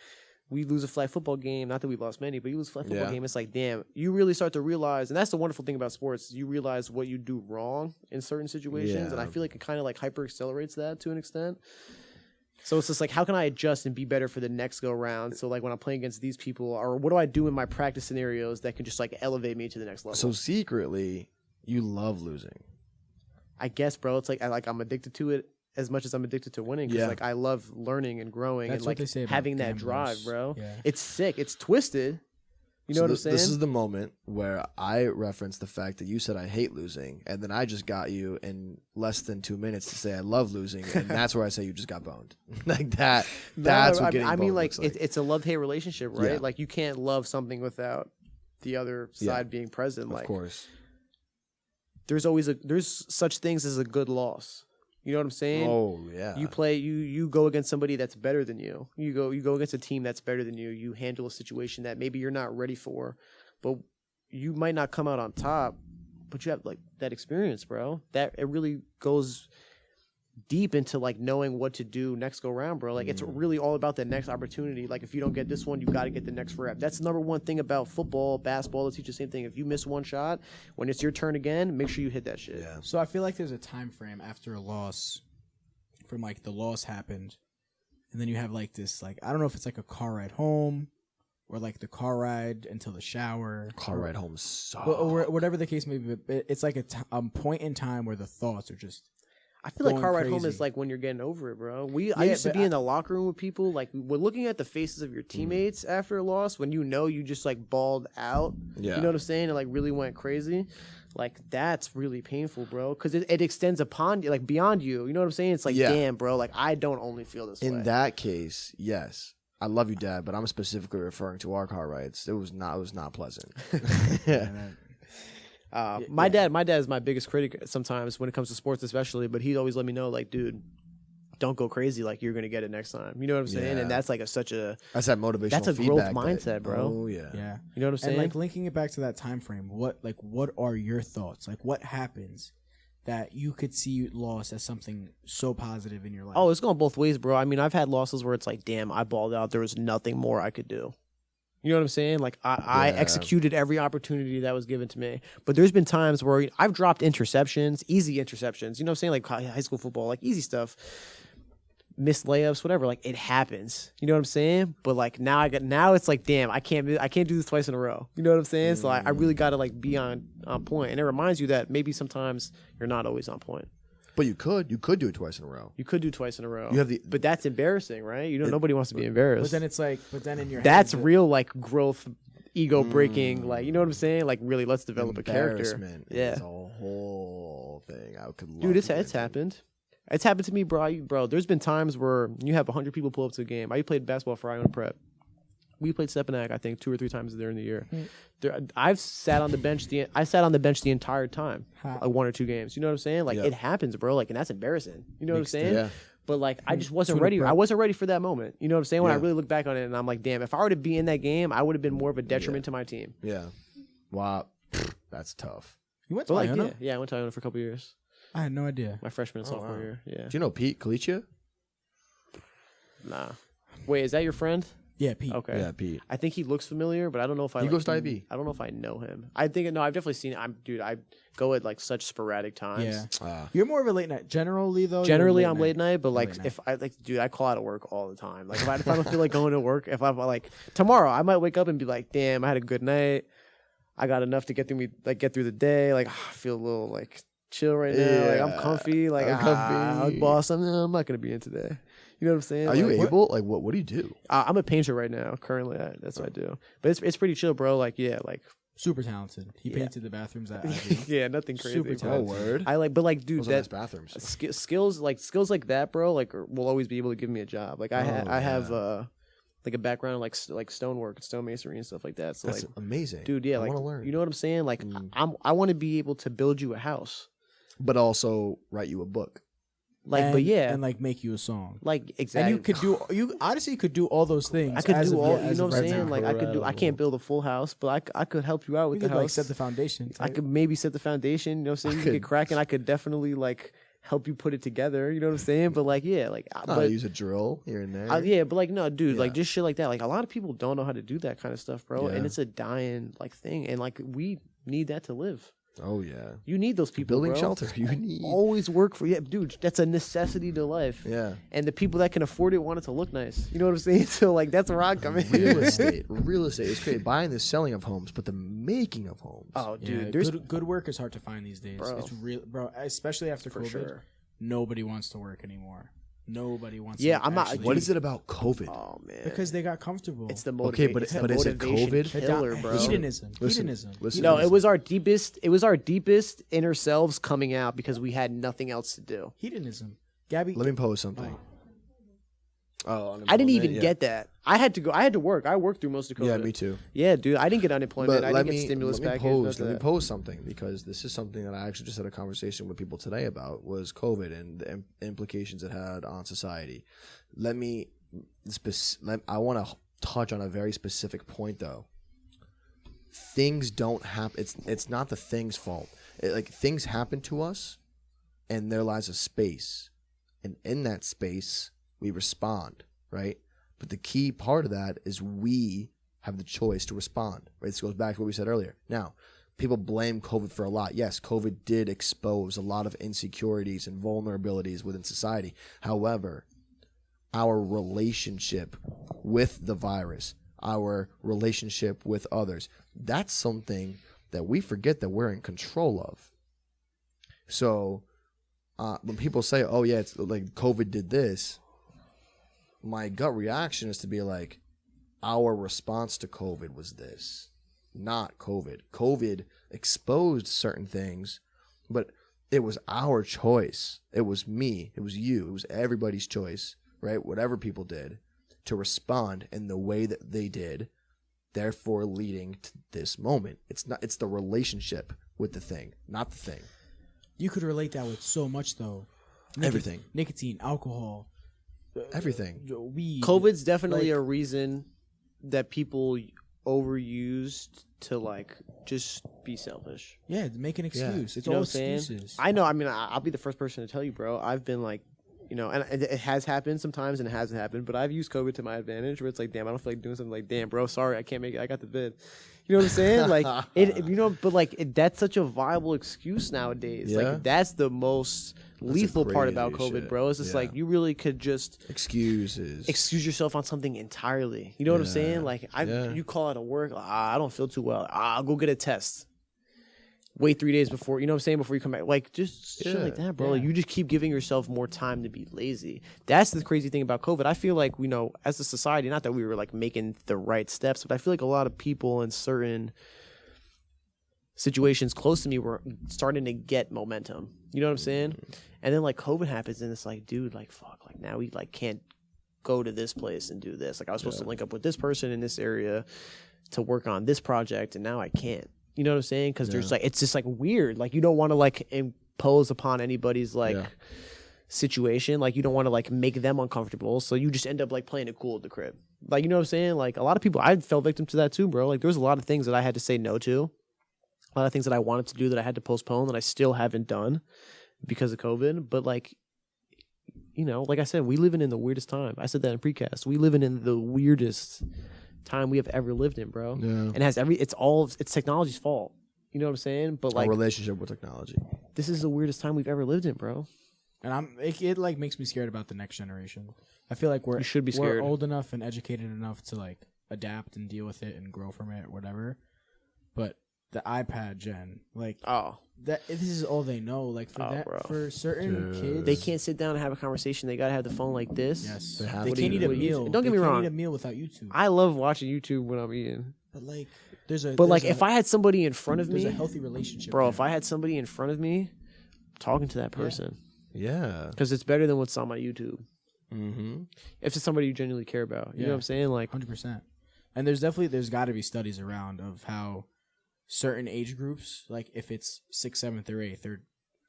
we lose a flag football game. Not that we've lost many, but you lose a flag football game. It's like, damn, you really start to realize, and that's the wonderful thing about sports. You realize what you do wrong in certain situations, and I feel like it kind of like hyper accelerates that to an extent. So it's just like, how can I adjust and be better for the next go round? So like when I'm playing against these people, or what do I do in my practice scenarios that can just like elevate me to the next level? So secretly, you love losing. I guess, bro. It's like I'm addicted to it as much as I'm addicted to winning. Because like I love learning and growing That's and what like they say about having that gamblers. drive, bro. Yeah. It's sick. It's twisted. You know what I'm saying? This is the moment where I reference the fact that you said I hate losing, and then I just got you in less than 2 minutes to say I love losing, and that's where I say you just got boned. Like that. That's what getting boned looks like. It's a love-hate relationship, right? Yeah. Like you can't love something without the other side being present. Of Like course. there's such things as a good loss. You know what I'm saying? Oh yeah. You go against somebody that's better than you. You go against a team that's better than you. You handle a situation that maybe you're not ready for, but you might not come out on top, but you have like that experience, bro. That it really goes deep into like knowing what to do next go round, bro. Like it's really all about the next opportunity. Like if you don't get this one, you got to get the next rep. That's the number one thing about football, basketball. They teach the same thing. If you miss one shot, when it's your turn again, make sure you hit that shit. Yeah. So I feel like there's a time frame after a loss, from like the loss happened, and then you have like this, like I don't know if it's like a car ride home, or like the car ride until the shower. Car ride home sucks. Or whatever the case may be. But it's like a point in time where the thoughts are just I feel like going car ride home crazy. is like when you're getting over it, bro. I used to be in the locker room with people, like we're looking at the faces of your teammates after a loss when you just like balled out. Yeah. You know what I'm saying? And like really went crazy. Like that's really painful, bro. Because it extends upon you, like beyond you. You know what I'm saying? It's like, damn, bro. Like I don't only feel this way. In that case, yes. I love you, Dad, but I'm specifically referring to our car rides. It was not pleasant. My dad is my biggest critic sometimes when it comes to sports, especially. But he always let me know, like, dude, don't go crazy. Like you're gonna get it next time. You know what I'm saying? Yeah. And that's like that's that motivational. That's a growth feedback mindset, bro. Oh yeah. Yeah. You know what I'm saying? And like linking it back to that time frame, what are your thoughts? Like what happens that you could see loss as something so positive in your life? Oh, it's going both ways, bro. I mean, I've had losses where it's like, damn, I balled out. There was nothing more I could do. You know what I'm saying? Like I executed every opportunity that was given to me. But there's been times where I've dropped interceptions, easy interceptions. You know what I'm saying? Like high school football, like easy stuff. Missed layups, whatever. Like it happens. You know what I'm saying? But like now it's like, damn, I can't do this twice in a row. You know what I'm saying? So I really got to like be on point. And it reminds you that maybe sometimes you're not always on point. But you could do it twice in a row. You could do twice in a row. You have but that's embarrassing, right? Nobody wants to be embarrassed. But then in your that's head, real like growth, ego breaking. Like you know what I'm saying? Like really, let's develop a character. Embarrassment Yeah, is a whole thing. I could. Dude, it's happened. It's happened to me, bro. There's been times where you have 100 people pull up to a game. I played basketball for Iona Prep. We played Stepanak, I think, 2 or 3 times during the year. I've sat on the bench. I sat on the bench the entire time, like 1 or 2 games. You know what I'm saying? Like it happens, bro. Like, and that's embarrassing. You know what I'm saying? Yeah. But like, I just wasn't ready. I wasn't ready for that moment. You know what I'm saying? When I really look back on it, and I'm like, damn, if I were to be in that game, I would have been more of a detriment to my team. Yeah. Wow. That's tough. You went to Iona? Yeah, I went to Iona for a couple of years. I had no idea. My freshman and sophomore year. Yeah. Do you know Pete Kalicia? Nah. Wait, is that your friend? Yeah, Pete. Okay. Yeah, Pete. I think he looks familiar, but I don't know if I. He goes to IB. I don't know if I know him. I think no, I've definitely seen. I go at like such sporadic times. Yeah. You're more of a late night. Generally, though. Generally, I'm late night, but like Late night. if I like, dude, I call out of work all the time. Like if I don't feel like going to work, if I'm like tomorrow, I might wake up and be like, damn, I had a good night. I got enough to get through the day. Like I feel a little like chill right now. Like I'm comfy. Like I'm comfy. Boss, I'm not gonna be in today. You know what I'm saying? Are you able? Like, what do you do? I'm a painter right now. Currently, that's what I do. But it's pretty chill, bro. Like, yeah, like super talented. He painted the bathrooms at IB. yeah, nothing crazy. Super bro. talented. Word. I like, but like, dude, Those are that nice bathrooms. skills like that, bro. Like, will always be able to give me a job. Like, I have like a background in like stonework and stonemasonry and stuff like that. So That's like, amazing. dude, yeah, I like, want to learn. you know what I'm saying? Like, I want to be able to build you a house. But also write you a book. Like, but yeah, and like make you a song. like exactly. And you honestly could do all those things. I could as do of all. yet- You as know of what I'm right saying? now. Like, I can't build a full house, but I could help you out with You the could house. like set the foundation. I could maybe set the foundation. You know what I'm saying? You get cracking. I could definitely like help you put it together. You know what I'm saying? But like, yeah, like, but Use a drill here and there. yeah, but like, no, dude, like Yeah. just shit like that. Like a lot of people don't know how to do that kind of stuff, bro. Yeah. And it's a dying like thing, and like we need that to live. Oh yeah. You need those people. Building bro. shelter. You need. Always work for dude. That's a necessity to life. Yeah. And the people that can afford it want it to look nice. You know what I'm saying? So like that's where I come in. Real estate. Real estate is great. Buying the selling of homes, but the making of homes. Oh, Yeah, dude, there's good work is hard to find these days. Bro. It's real, bro. Especially after for COVID, sure. nobody wants to work anymore. Nobody wants. Yeah, to I'm not- actually- What is it about COVID? Oh man, because they got comfortable. it's the Okay, motivation. but- it's the but is it motivation COVID? killer, bro. Hedonism. Listen, Hedonism. listen. No, it was our deepest inner selves coming out because we had nothing else to do. Hedonism. Gabby. Let me pose something. Right. Oh, I didn't even yeah. get that. I had to work. I worked through most of COVID. Yeah, me too. Yeah, dude, I didn't get unemployment. But I let didn't me, get stimulus let me package. pose something because this is something that I actually just had a conversation with people today about was COVID and the implications it had on society. I want to touch on a very specific point though. Things don't happen. It's not the thing's fault. Like things happen to us, and there lies a space, and in that space we respond, right? But the key part of that is we have the choice to respond. Right? This goes back to what we said earlier. Now, people blame COVID for a lot. Yes, COVID did expose a lot of insecurities and vulnerabilities within society. However, our relationship with the virus, our relationship with others, that's something that we forget that we're in control of. So when people say, "Oh yeah, it's like COVID did this," my gut reaction is to be like, our response to COVID was this, not COVID. COVID exposed certain things, but it was our choice. It was me. It was you. It was everybody's choice, right? Whatever people did to respond in the way that they did, therefore leading to this moment. It's the relationship with the thing, not the thing. You could relate that with so much though. Everything. Nicotine, alcohol, everything. Weed. COVID's definitely a reason that people overused to like just be selfish. Yeah, make an excuse. Yeah. It's You know all what I'm saying? excuses. I know. I mean, I'll be the first person to tell you, bro. I've been like, you know, and it has happened sometimes and it hasn't happened, but I've used COVID to my advantage where it's like, damn, I don't feel like doing something. Like, damn, bro, sorry, I can't make it. I got the bid. You know what I'm saying? Like, you know, but like, that's such a viable excuse nowadays. Yeah. Like, that's the most lethal part about crazy COVID, shit. bro. It's just Yeah. like, you really could just excuse yourself on something entirely. You know what I'm saying? Like, you call out of work, I don't feel too well. I'll go get a test. Wait 3 days before, you know what I'm saying, before you come back. Like, just shit like that, bro. Yeah. Like, you just keep giving yourself more time to be lazy. That's the crazy thing about COVID. I feel like, you know, as a society, not that we were, like, making the right steps, but I feel like a lot of people in certain situations close to me were starting to get momentum. You know what I'm saying? And then, like, COVID happens, and it's like, dude, like, fuck. Like, now we, like, can't go to this place and do this. Like, I was supposed to link up with this person in this area to work on this project, and now I can't. You know what I'm saying? Because there's like, it's just like weird. Like, you don't want to like impose upon anybody's like situation. Like, you don't want to like make them uncomfortable. So you just end up like playing it cool at the crib. Like, you know what I'm saying? Like, a lot of people, I fell victim to that too, bro. Like, there was a lot of things that I had to say no to. A lot of things that I wanted to do that I had to postpone that I still haven't done because of COVID. But like, you know, like I said, we living in the weirdest time. I said that in precast. We living in the weirdest time we have ever lived in, bro. Yeah. And it's technology's fault. You know what I'm saying? But like, our relationship with technology. this is the weirdest time we've ever lived in, bro. And it like makes me scared about the next generation. I feel like You should be scared. we're old enough and educated enough to like adapt and deal with it and grow from it or whatever. But the iPad gen, like this is all they know. Like for certain kids, They can't sit down and have a conversation. They gotta have the phone like this. Yes, They they can't eat a meal. Don't get me They wrong. can't eat a meal without YouTube. I love watching YouTube when I'm eating. But like, if I had somebody in front of me, there's a healthy relationship, bro. there. If I had somebody in front of me, talking to that person, Yeah. because it's better than what's on my YouTube. Mm-hmm. If it's somebody you genuinely care about, you know what I'm saying? Like, 100%. And there's got to be studies around of how certain age groups, like if it's 6th, 7th, or 8th, or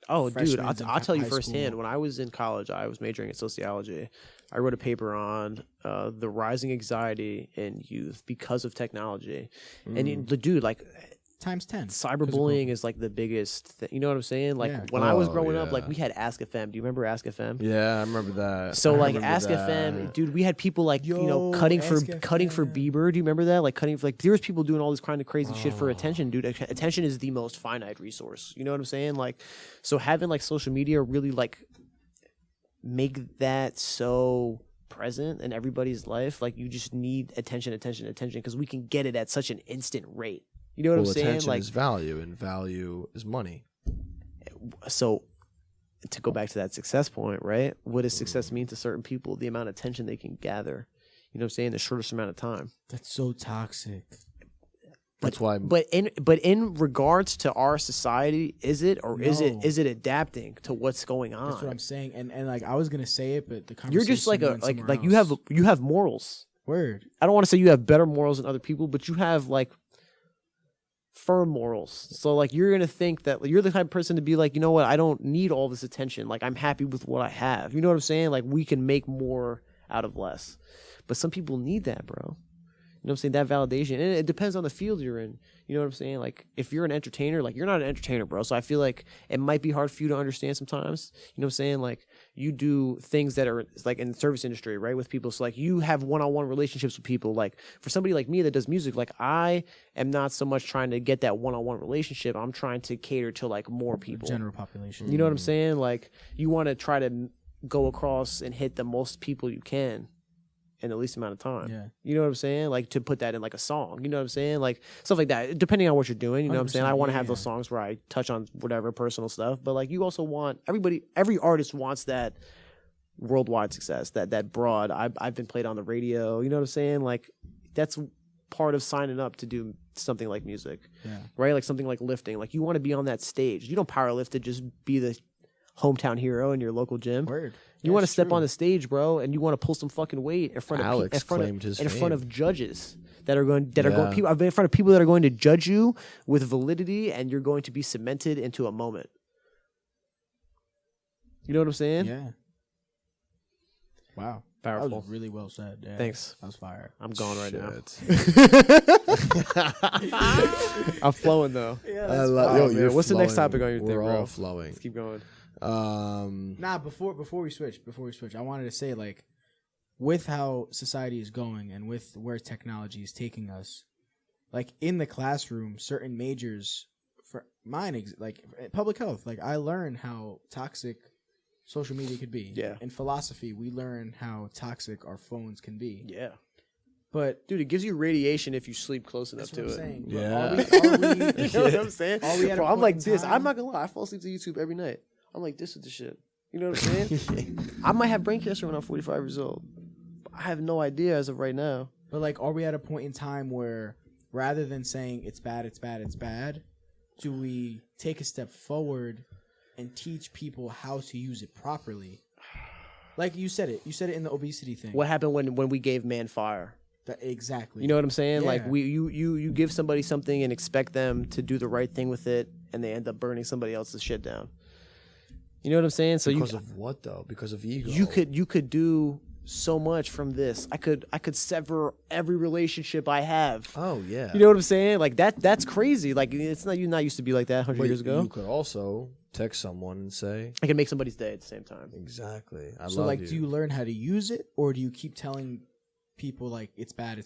oh, dude, freshmen in I'll tell you high firsthand. school. When I was in college, I was majoring in sociology. I wrote a paper on the rising anxiety in youth because of technology. And the dude, like, times 10. cyberbullying is like the biggest thing. You know what I'm saying? Like, Yeah. when I was Oh, growing up, like, yeah. we had Ask FM. Do you remember Ask FM? Yeah, I remember that. So I like remember Ask that. FM, dude, we had people like you know Yo, cutting for Ask Bieber. Do you remember that? Like cutting for like there was people doing all this kind of crazy shit for attention, dude. Attention is the most finite resource. You know what I'm saying? Like, so having like social media really like make that so present in everybody's life. Like, you just need attention, because we can get it at such an instant rate. You know what I'm saying? Attention Like, is value, and value is money. so to go back to that success point, right? What does success mean to certain people? The amount of attention they can gather. You know what I'm saying? The shortest amount of time. That's so toxic. That's why. But in regards to our society, is it or is No. it adapting to what's going on? That's what I'm saying. And like I was gonna say it, but the conversation You're just like went somewhere you else. have morals. Word. I don't want to say you have better morals than other people, but you have like firm morals. So like you're gonna think that you're the type of person to be like, you know what, I don't need all this attention. Like, I'm happy with what I have. You know what I'm saying? Like, we can make more out of less. But some people need that, bro. You know what I'm saying? That validation. And it depends on the field you're in. You know what I'm saying? Like, if you're an entertainer, like, you're not an entertainer, bro. So I feel like it might be hard for you to understand sometimes. You know what I'm saying? Like, you do things that are, like, in the service industry, right, with people. So, like, you have one-on-one relationships with people. Like, for somebody like me that does music, like, I am not so much trying to get that one-on-one relationship. I'm trying to cater to, like, more people. General population. You know what I'm saying? Like, you want to try to go across and hit the most people you can. in the least amount of time. Yeah. You know what I'm saying? Like to put that in like a song. You know what I'm saying? Like stuff like that. Depending on what you're doing. You know what I'm saying? I want to have those songs where I touch on whatever personal stuff. But like you also want every artist wants that worldwide success. That broad. I've been played on the radio. You know what I'm saying? Like that's part of signing up to do something like music. Yeah. Right? Like something like lifting. Like you want to be on that stage. You don't power lift to just be the hometown hero in your local gym. Word. You want to step on the stage, bro, and you want to pull some fucking weight in front of in front of judges that are going in front of people that are going to judge you with validity, and you're going to be cemented into a moment. You know what I'm saying? Yeah. Wow. Powerful. That was really well said. Yeah. Thanks. That was fire. I'm gone right now. I'm flowing though. Yeah, what's the next topic on your thing, bro? We're all flowing. Let's keep going. Before we switch, I wanted to say, like, with how society is going and with where technology is taking us, like in the classroom, certain majors for mine, like public health, like I learned how toxic social media could be. Yeah. In philosophy, we learn how toxic our phones can be. Yeah. But dude, it gives you radiation if you sleep close enough to it. Saying. Yeah. You know what I'm saying? Bro, I'm like this. I'm not gonna lie. I fall asleep to YouTube every night. I'm like this with the shit. You know what I'm saying? I might have brain cancer when I'm 45 years old. I have no idea as of right now. But like, are we at a point in time where rather than saying it's bad, do we take a step forward and teach people how to use it properly? Like you said it in the obesity thing. What happened when we gave man fire? Exactly. You know what I'm saying? Yeah. Like you give somebody something and expect them to do the right thing with it, and they end up burning somebody else's shit down. You know what I'm saying? So because of what though? Because of ego. You could do so much from this. I could sever every relationship I have. Oh yeah. You know what I'm saying? Like that's crazy. Like it's not used to be like that 100 years ago. You could also text someone and say I can make somebody's day at the same time. Exactly. So like do you learn how to use it, or do you keep telling people like it's bad?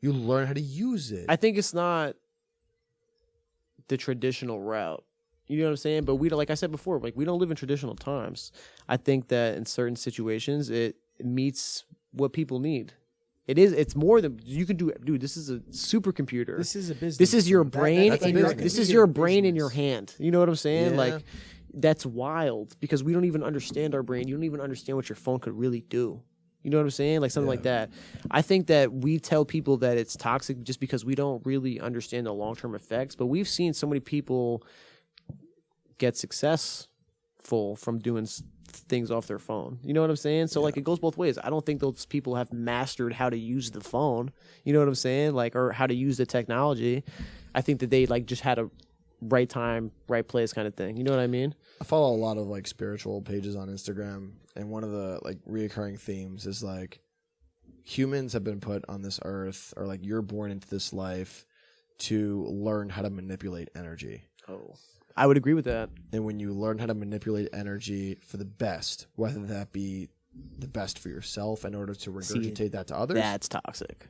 You learn how to use it. I think it's not the traditional route. You know what I'm saying? But we don't, like I said before, like we don't live in traditional times. I think that in certain situations it meets what people need. It's more than you can do. Dude, this is a supercomputer. This is a business. This is your brain this is your brain in your hand. You know what I'm saying? Yeah. Like that's wild because we don't even understand our brain. You don't even understand what your phone could really do. You know what I'm saying? Like something like that. I think that we tell people that it's toxic just because we don't really understand the long-term effects, but we've seen so many people get successful from doing things off their phone. You know what I'm saying? So like it goes both ways. I don't think those people have mastered how to use the phone. You know what I'm saying? Like, or how to use the technology. I think that they like just had a right time, right place kind of thing. You know what I mean? I follow a lot of like spiritual pages on Instagram, and one of the like reoccurring themes is like humans have been put on this earth, or like you're born into this life to learn how to manipulate energy. Oh, I would agree with that. And when you learn how to manipulate energy for the best, whether that be the best for yourself in order to regurgitate that to others. That's toxic.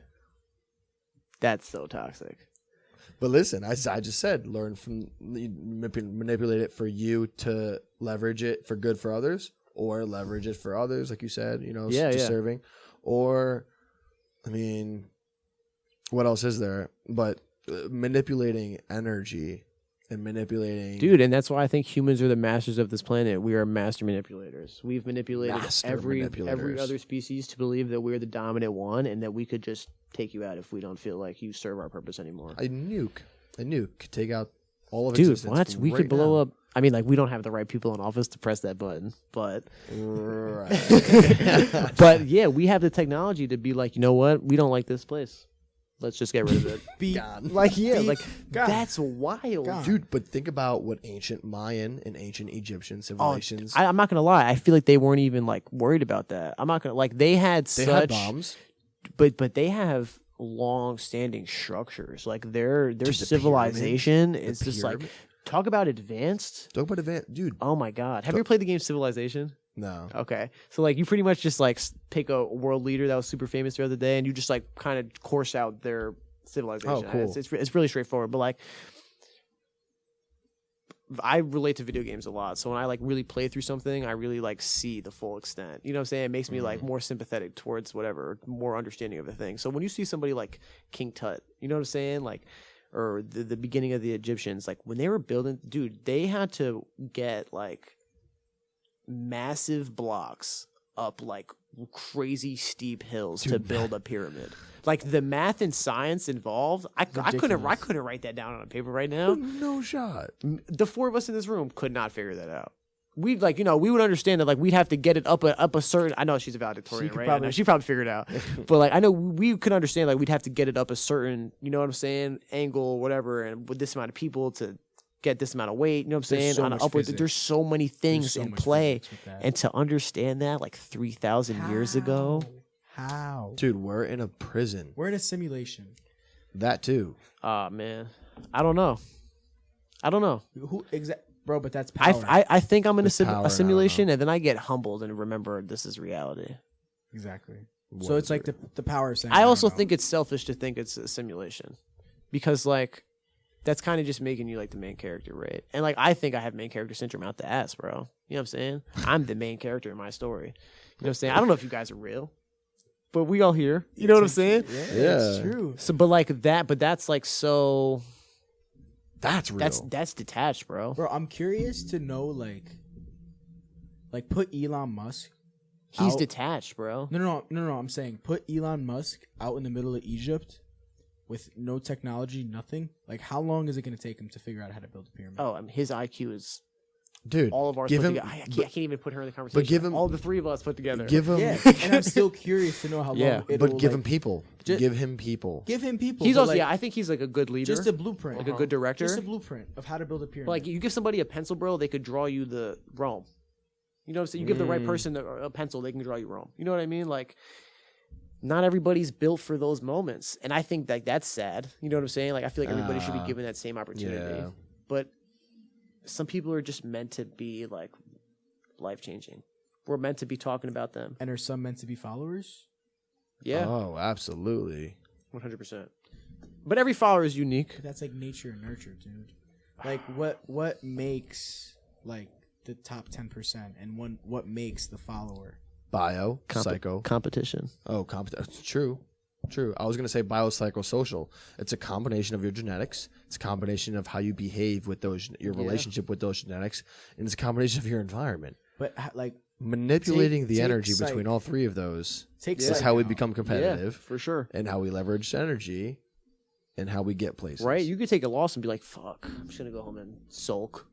That's so toxic. But listen, I just said, learn from, manipulate it for you to leverage it for good for others, or leverage it for others, like you said, you know, serving. Or, I mean, what else is there? But manipulating energy and manipulating... Dude, and that's why I think humans are the masters of this planet. We are master manipulators. We've manipulated every other species to believe that we're the dominant one and that we could just take you out if we don't feel like you serve our purpose anymore. A nuke could take out all of Dude, existence. what? We could blow up... I mean, like, we don't have the right people in office to press that button, but... Right. But, yeah, we have the technology to be like, you know what? We don't like this place. Let's just get rid of it. That's wild. God. Dude, but think about what ancient Mayan and ancient Egyptian civilizations... I'm not going to lie. I feel like they weren't even, like, worried about that. I'm not going to... Like, they had bombs. But they have long-standing structures. Like, their civilization is just, like... Talk about advanced. Dude. Oh, my God. Have you ever played the game Civilization? No. Okay. So, like, you pretty much just, like, pick a world leader that was super famous the other day, and you just, like, kind of course out their civilization. Oh, cool. It's really straightforward. But, like, I relate to video games a lot. So when I like really play through something, I really like see the full extent. You know what I'm saying? It makes me like more sympathetic towards whatever, more understanding of the thing. So when you see somebody like King Tut, you know what I'm saying? Like, or the beginning of the Egyptians, like when they were building, dude, they had to get like massive blocks up like crazy steep hills to build a pyramid. Like the math and science involved, I couldn't write that down on a paper right now. No shot. The four of us in this room could not figure that out. We'd like, we would understand that like we'd have to get it up a certain. I know she's a valedictorian, right? She probably figured it out. But like I know we could understand like we'd have to get it up a certain, you know what I'm saying, angle, whatever, and with this amount of people to get this amount of weight. You know what I'm saying? On an upward, there's so many things in play, and to understand that like 3,000 years ago. How? Dude, we're in a prison. We're in a simulation. That too. Oh, man. I don't know. Bro, but that's power. I think I'm in a simulation, and then I get humbled and remember this is reality. Exactly. So it's like the power of saying. I also think it's selfish to think it's a simulation. Because, like, that's kind of just making you, like, the main character, right? And, like, I think I have main character syndrome out the ass, bro. You know what I'm saying? I'm the main character in my story. You know what I'm saying? I don't know if you guys are real. But we all here. You know what I'm saying? Yeah, it's true. So, but like that, but that's like so. That's real. That's detached, bro. Bro, I'm curious to know, like put Elon Musk. He's out. detached, bro. No. I'm saying put Elon Musk out in the middle of Egypt with no technology, nothing. Like, how long is it going to take him to figure out how to build a pyramid? Oh, I mean, his IQ is. Dude, all of ours put together. I can't even put her in the conversation. But give him all the three of us put together. Give him, and I'm still curious to know how long. But give him people. Give him people. Give him people. He's also, I think he's like a good leader. Just a blueprint, like a good director. Just a blueprint of how to build a pyramid. But like you give somebody a pencil, bro, they could draw you the Rome. You know what I'm saying? You give the right person a pencil, they can draw you Rome. You know what I mean? Like, not everybody's built for those moments, and I think that that's sad. You know what I'm saying? Like, I feel like everybody should be given that same opportunity. Yeah. But some people are just meant to be like life-changing. We're meant to be talking about them. And are some meant to be followers? Yeah. Oh, absolutely. 100%. But every follower is unique. That's like nature and nurture, dude. Like what makes like the top 10% and what makes the follower? Bio, psycho. Competition. Oh, competition. True. I was going to say biopsychosocial. It's a combination of your genetics. It's a combination of how you behave with your relationship with those genetics. And it's a combination of your environment. But like manipulating the energy between all three of those is how we become competitive. Yeah, for sure. And how we leverage energy and how we get places. Right? You could take a loss and be like, fuck, I'm just going to go home and sulk.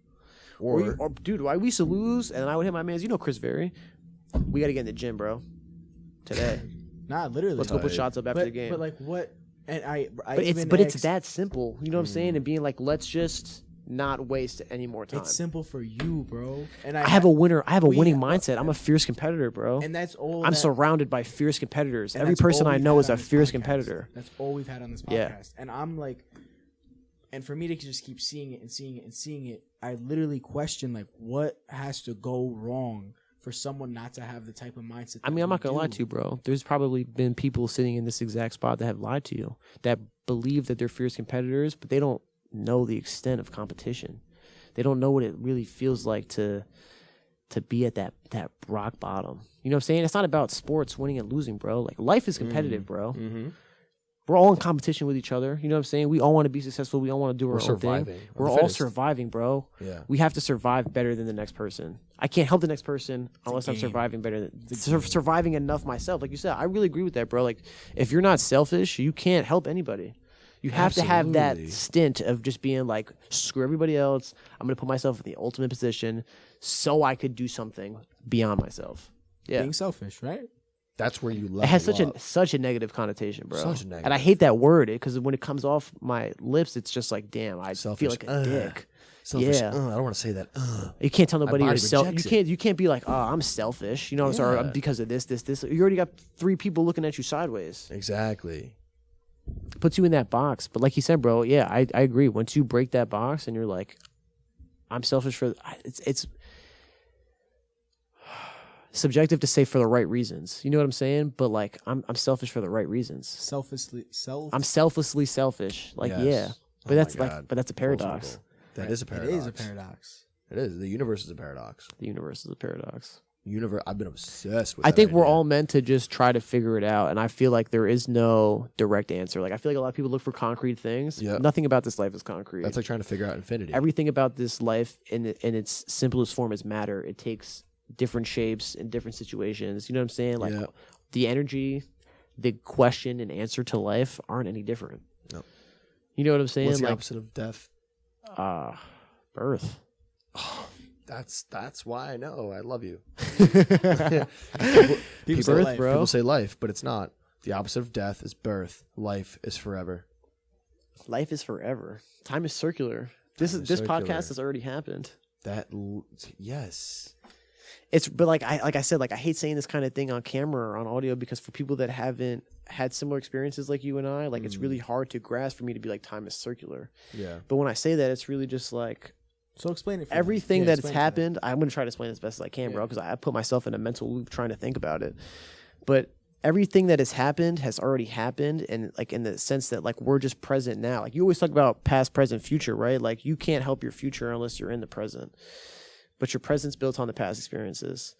Or dude, we used to lose, and I would hit my mans. You know Chris Very. We got to get in the gym, bro. Today. Nah, literally. Let's go put shots up after the game. But like what? And it's that simple. You know what I'm saying? And being like, let's just not waste any more time. It's simple for you, bro. And I have a winning mindset. I'm a fierce competitor, bro. And that's all. I'm surrounded by fierce competitors. Every person I know is a fierce competitor. That's all we've had on this podcast. Yeah. And I'm like, and for me to just keep seeing it, I literally question like what has to go wrong for someone not to have the type of mindset. I mean, I'm not going to lie to you, bro. There's probably been people sitting in this exact spot that have lied to you, that believe that they're fierce competitors, but they don't know the extent of competition. They don't know what it really feels like to be at that rock bottom. You know what I'm saying? It's not about sports winning and losing, bro. Like, life is competitive, bro. Mm-hmm. We're all in competition with each other. You know what I'm saying? We all want to be successful. We all want to do our own thing. We're all surviving, bro. Yeah. We have to survive better than the next person. I can't help the next person unless I'm surviving better than surviving enough myself. Like you said, I really agree with that, bro. Like, if you're not selfish, you can't help anybody. You have to have that stint of just being like, screw everybody else. I'm going to put myself in the ultimate position so I could do something beyond myself. Yeah. Being selfish, right? That's where you level It has such a negative connotation, bro. Such a negative. And I hate that word because when it comes off my lips, it's just like, damn, I feel like a dick. Selfish. Yeah. I don't want to say that. You can't tell nobody you're selfish. You can't be like, oh, I'm selfish. You know, sorry, because of this. You already got 3 people looking at you sideways. Exactly. Puts you in that box. But like you said, bro, yeah, I agree. Once you break that box and you're like, I'm selfish for it's subjective to say for the right reasons. You know what I'm saying? But like I'm selfish for the right reasons. I'm selflessly selfish. Like, yes. But that's a paradox. That is a paradox. It is a paradox. It is. The universe is a paradox. The universe is a paradox. I've been obsessed with I that think we're idea. all meant to just try to figure it out, and I feel like there is no direct answer. Like I feel like a lot of people look for concrete things. Yep. Nothing about this life is concrete. That's like trying to figure out infinity. Everything about this life in its simplest form is matter. It takes different shapes in different situations. You know what I'm saying? Like the energy, the question and answer to life aren't any different. No. You know what I'm saying? What's the like, opposite of death? Birth. That's why I know. I love you. People say birth, life. bro. People say life, but it's not. The opposite of death is birth. Life is forever. Life is forever. Time is circular. This circular. podcast has already happened. Yes. But like I said, like I hate saying this kind of thing on camera or on audio because for people that haven't had similar experiences like you and I, like it's really hard to grasp for me to be like time is circular. Yeah. But when I say that, it's really just like So explain it. For everything me. that's Explain it happened. I'm gonna try to explain it as best as I can, bro, because I put myself in a mental loop trying to think about it. But everything that has happened has already happened, and like in the sense that like we're just present now. Like you always talk about past, present, future, right? Like you can't help your future unless you're in the present. But your present's built on the past experiences.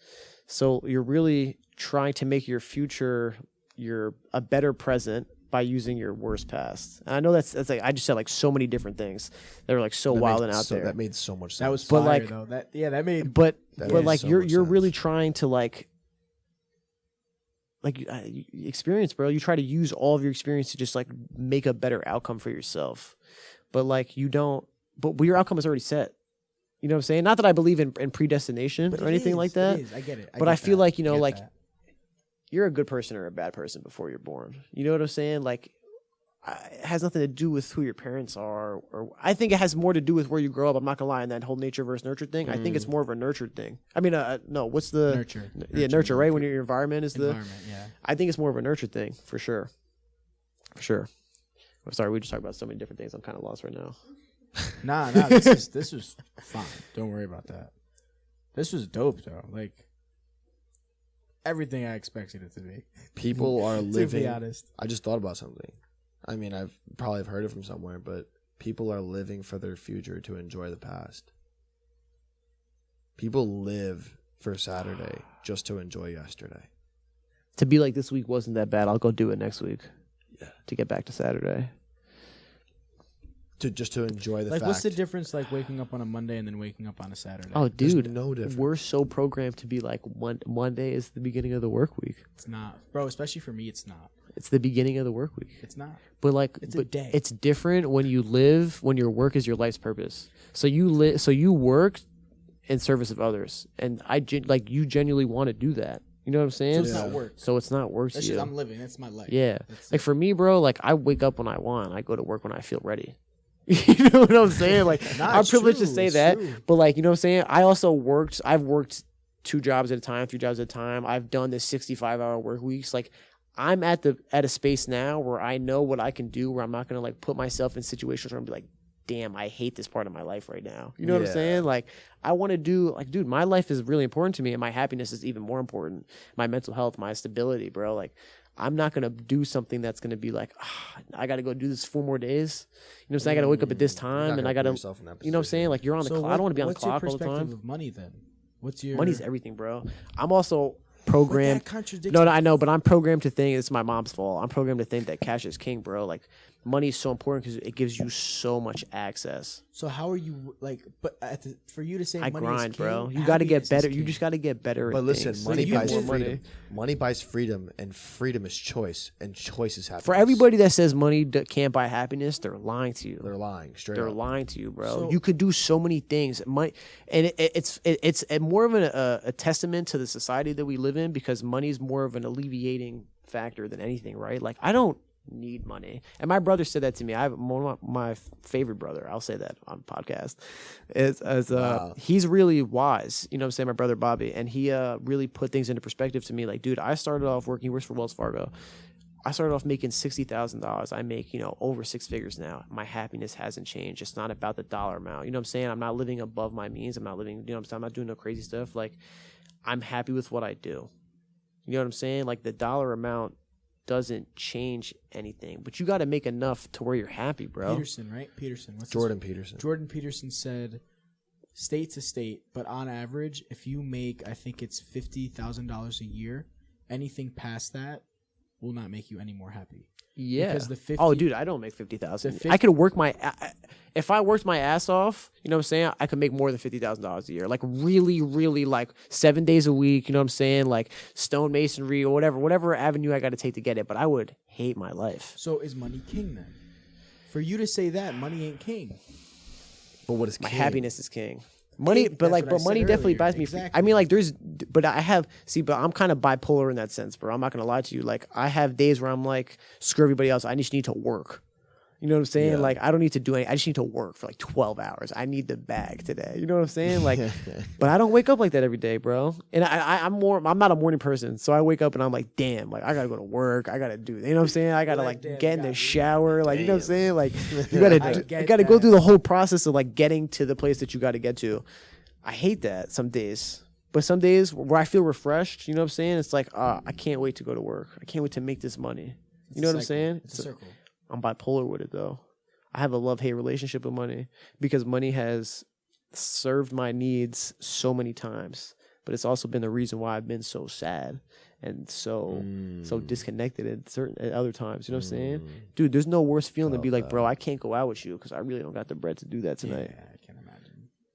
So you're really trying to make your future a better present by using your worst past. And I know that's like I just said like so many different things that are like so wild and out there. That made so much sense. That was But, fire, like- though. That made. But That but makes like so you're much really sense. trying to like experience, bro. You try to use all of your experience to just like make a better outcome for yourself. But like you don't. But your outcome is already set. You know what I'm saying? Not that I believe in predestination But or it anything is, like that. It is. I get it. But I feel like, you know, I get like that. you're a good person or a bad person before you're born. You know what I'm saying? Like it has nothing to do with who your parents are, or I think it has more to do with where you grow up. I'm not gonna lie, in that whole nature versus nurture thing. I think it's more of a nurtured thing. I mean, no, what's the Nurture. Yeah, nurture, right? When your environment is Environment, yeah. I think it's more of a nurture thing for sure. For sure. I'm sorry, we just talked about so many different things. I'm kind of lost right now. Nah. This was fine. Don't worry about that. This was dope though. Like everything I expected it to be. People are To living. be honest. I just thought about something. I mean, I've probably heard it from somewhere, but people are living for their future to enjoy the past. People live for Saturday just to enjoy yesterday. To be like, this week wasn't that bad. I'll go do it next week. Yeah. To get back to Saturday. To enjoy the Like, fact. what's the difference? Like waking up on a Monday and then waking up on a Saturday. Oh, There's dude. no difference. We're so programmed to be like, Monday is the beginning of the work week. It's not, bro. Especially for me, it's not. It's the beginning of the work week. It's not. But like, It's a day. It's different when you live, when your work is your life's purpose. So you work in service of others, and you genuinely want to do that. You know what I'm saying? So it's not work. So it's not work to That's you. just I'm living. That's my life. Yeah. That's Like for me, bro, like I wake up when I want. I go to work when I feel ready. You know what I'm saying? Like Nah, I'm it's privileged true, to say it's that. true. But like, you know what I'm saying? I've worked 2 jobs at a time, 3 jobs at a time. I've done this 65-hour work weeks. Like I'm at a space now where I know what I can do, where I'm not gonna like put myself in situations where I'm be like, damn, I hate this part of my life right now. You know what I'm Yeah. saying? Like I want to do, like, dude, my life is really important to me, and my happiness is even more important. My mental health, my stability, bro. Like I'm not gonna do something that's gonna be like, I gotta go do this 4 more days. You know what I'm saying? I gotta wake up at this time, and I gotta, you know what I'm saying? Like you're on the clock. I don't want to be on the clock all the What's your time. perspective of money then? What's your Money's everything, bro. I'm also programmed. But that contradicts No, I know, but I'm programmed to think it's my mom's fault. I'm programmed to think that cash is king, bro. Like money is so important because it gives you so much access. So how are you like? But for you to say I money grind, is king, bro. You got to get happiness is better. You king. just got to get better. But at listen, things. money you buys get more freedom. Money buys freedom, and freedom is choice, and choice is happiness. For everybody that says money can't buy happiness, they're lying to you. They're lying straight They're up. lying to you, bro. So- You could do so many things. Money, and it's more of a testament to the society that we live in, because money is more of an alleviating factor than anything, right? Like I don't need money, and my brother said that to me. I have one of my favorite brother. I'll say that on podcast. He's really wise. You know what I'm saying? My brother Bobby, and he really put things into perspective to me. Like, dude, I started off working. He works for Wells Fargo. I started off making $60,000. I make, over 6 figures now. My happiness hasn't changed. It's not about the dollar amount. You know what I'm saying? I'm not living above my means. I'm not living, you know what I'm saying? I'm not doing no crazy stuff. Like, I'm happy with what I do. You know what I'm saying? Like, the dollar amount doesn't change anything, but you got to make enough to where you're happy, bro. Peterson, right? Peterson. Jordan Peterson. Jordan Peterson said, state to state, but on average, if you make, I think it's $50,000 a year, anything past that will not make you any more happy. Yeah. Because the 50, oh, dude, I don't make 50,000. I could work if I worked my ass off, you know what I'm saying? I could make more than $50,000 a year. Like really, really, like 7 days a week. You know what I'm saying? Like stonemasonry or whatever avenue I got to take to get it. But I would hate my life. So is money king then? For you to say that money ain't king. But what is my king? happiness is king. Money, but money definitely buys me. Exactly. I mean, like, but I'm kind of bipolar in that sense, bro. I'm not gonna lie to you. Like, I have days where I'm like, screw everybody else. I just need to work. You know what I'm saying? Yeah. Like, I don't need to do anything. I just need to work for like 12 hours. I need the bag today. You know what I'm saying? Like, but I don't wake up like that every day, bro. And I'm not a morning person. So I wake up and I'm like, damn, like I gotta go to work. I gotta do, you know what I'm saying? I gotta like get in the shower. Like, you know what I'm saying? Like, you gotta go through the whole process of like getting to the place that you gotta get to. I hate that some days. But some days where I feel refreshed, you know what I'm saying? It's like, I can't wait to go to work. I can't wait to make this money. You know what I'm saying? It's a circle. I'm bipolar with it, though. I have a love-hate relationship with money because money has served my needs so many times. But it's also been the reason why I've been so sad and so disconnected at other times. You know what I'm saying? Dude, there's no worse feeling than be like, bro, I can't go out with you because I really don't got the bread to do that tonight. Yeah, I can imagine.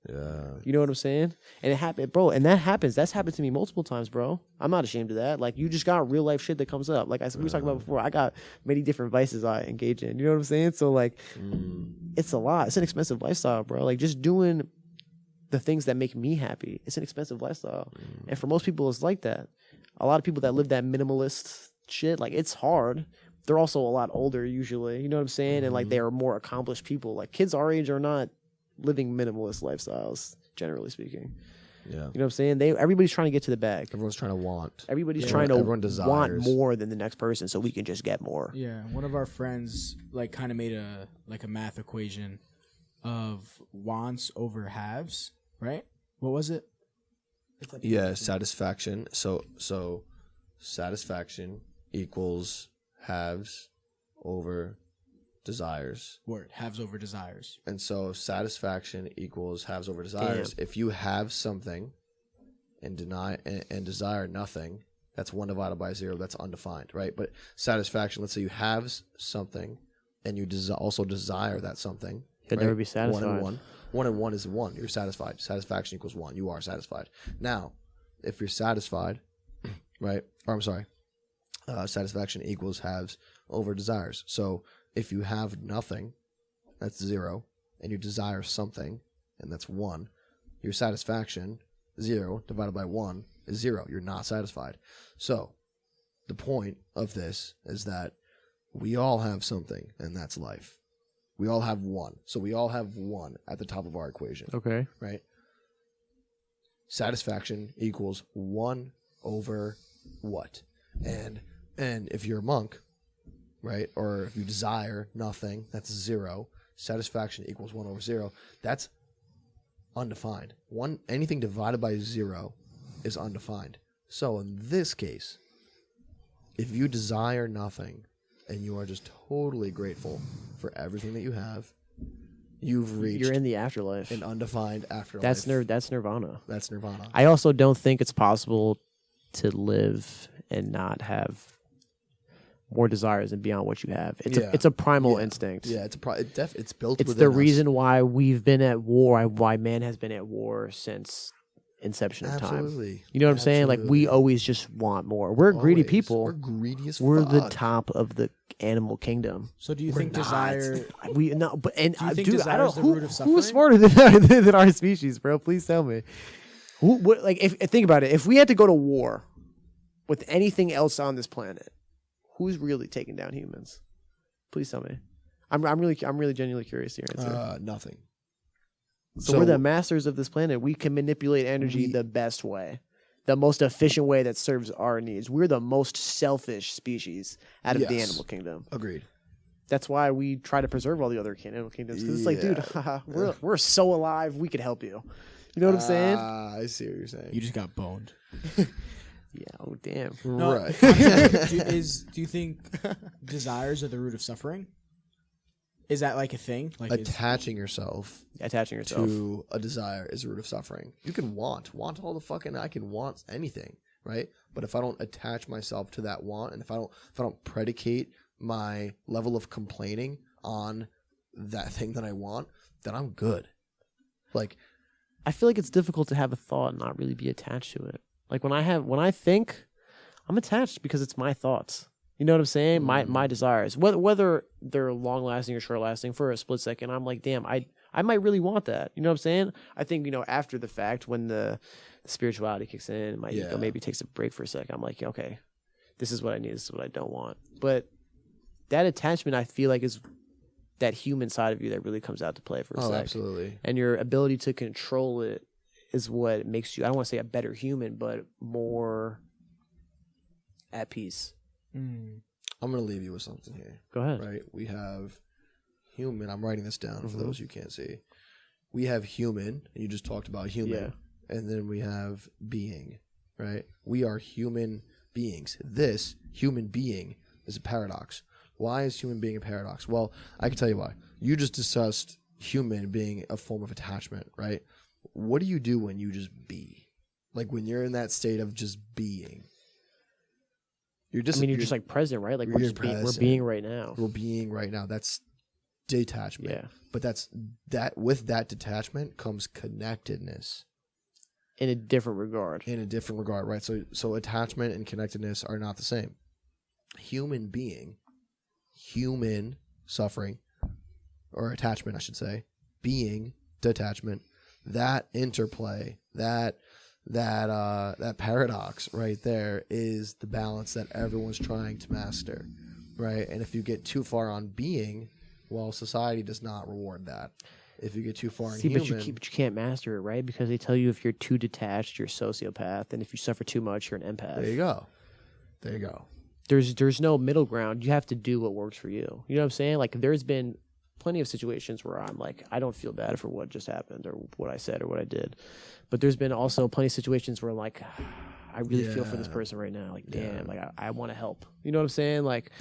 Yeah. You know what I'm saying? And it happened, bro. And that happens. That's happened to me multiple times, bro. I'm not ashamed of that. Like, you just got real life shit that comes up. Like we were talking about before, I got many different vices I engage in. You know what I'm saying? So, like, it's a lot. It's an expensive lifestyle, bro. Like, just doing the things that make me happy. It's an expensive lifestyle. And for most people, it's like that. A lot of people that live that minimalist shit, like, it's hard. They're also a lot older usually. You know what I'm saying? And, like, they are more accomplished people. Like, kids our age are not living minimalist lifestyles, generally speaking. Yeah. You know what I'm saying? Everybody's trying to get to the bag. Everyone's trying to want. Everybody's trying to want desires. more than the next person so we can just get more. Yeah. One of our friends like kind of made a math equation of wants over haves, right? What was it? Yeah, satisfaction. So satisfaction equals haves over desires. Word, haves over desires. And so satisfaction equals haves over desires. If you have something and desire nothing, that's 1 divided by 0. That's undefined, right? But satisfaction, let's say you have something and you also desire that something. You'll never be satisfied. 1 and 1. 1 and 1 is 1. You're satisfied. Satisfaction equals 1. You are satisfied. Now, if you're satisfied, right? Or I'm sorry, satisfaction equals haves over desires. So if you have nothing, that's 0, and you desire something, and that's 1, your satisfaction, 0 divided by 1 is 0. You're not satisfied. So the point of this is that we all have something, and that's life. We all have 1. So we all have 1 at the top of our equation. Okay. Right? Satisfaction equals 1 over what? And if you're a monk, right, or if you desire nothing, that's 0. Satisfaction equals 1 over 0. That's undefined. Anything divided by 0 is undefined. So in this case, if you desire nothing and you are just totally grateful for everything that you have, you're in the afterlife. an undefined afterlife. That's nirvana. That's nirvana. I also don't think it's possible to live and not have more desires and beyond what you have. It's a primal instinct. Yeah, it's built. It's within the us. reason why we've been at war. Why man has been at war since inception of time. Absolutely. You know what I'm saying? Like, we always just want more. We're greedy people. We're greedy as We're fuck. the top of the animal kingdom. So do you think desire? We no, but and Do you think dude, desire I is don't. the root of Who's suffering? smarter than our species, bro? Please tell me. If think about it, if we had to go to war with anything else on this planet, who's really taking down humans? Please tell me. I'm really genuinely curious to your answer. Nothing. So we're the masters of this planet. We can manipulate energy the best way, the most efficient way that serves our needs. We're the most selfish species out of the animal kingdom. Agreed. That's why we try to preserve all the other animal kingdoms. Because it's like, dude, we're so alive, we could help you. You know what I'm saying? I see what you're saying. You just got boned. Yeah. Oh, damn. No, Right. do you think desires are the root of suffering? Is that like a thing? Like Attaching yourself to a desire is the root of suffering. You can want all the fucking. I can want anything, right? But if I don't attach myself to that want, and if I don't predicate my level of complaining on that thing that I want, then I'm good. Like, I feel like it's difficult to have a thought and not really be attached to it. Like when I think, I'm attached because it's my thoughts. You know what I'm saying? My desires, whether they're long lasting or short lasting, for a split second, I'm like, damn, I might really want that. You know what I'm saying? I think, after the fact, when the spirituality kicks in, my ego maybe takes a break for a second. I'm like, okay, this is what I need. This is what I don't want. But that attachment, I feel like, is that human side of you that really comes out to play for a second. Absolutely. And your ability to control it is what makes you, I don't want to say a better human, but more at peace. I'm going to leave you with something here. Go ahead. Right? We have human. I'm writing this down for those who can't see. We have human. And you just talked about human. Yeah. And then we have being. Right? We are human beings. This human being is a paradox. Why is human being a paradox? Well, I can tell you why. You just discussed human being a form of attachment, right? What do you do when you just be? Like when you're in that state of just being? You're just like present, right? Like we're being right now. We're being right now. That's detachment. Yeah. But with that detachment comes connectedness. In a different regard. Right? So attachment and connectedness are not the same. Human being, human suffering, or attachment, I should say, being, detachment, that interplay, that paradox right there is the balance that everyone's trying to master, right? And if you get too far on being, well, society does not reward that. If you get too far in human... But you can't master it, right? Because they tell you if you're too detached, you're a sociopath, and if you suffer too much, you're an empath. There you go. There's no middle ground. You have to do what works for you. You know what I'm saying? Like, there's been plenty of situations where I'm like, I don't feel bad for what just happened or what I said or what I did. But there's been also plenty of situations where I'm like, I really feel for this person right now. Like, damn, like I want to help. You know what I'm saying? Like,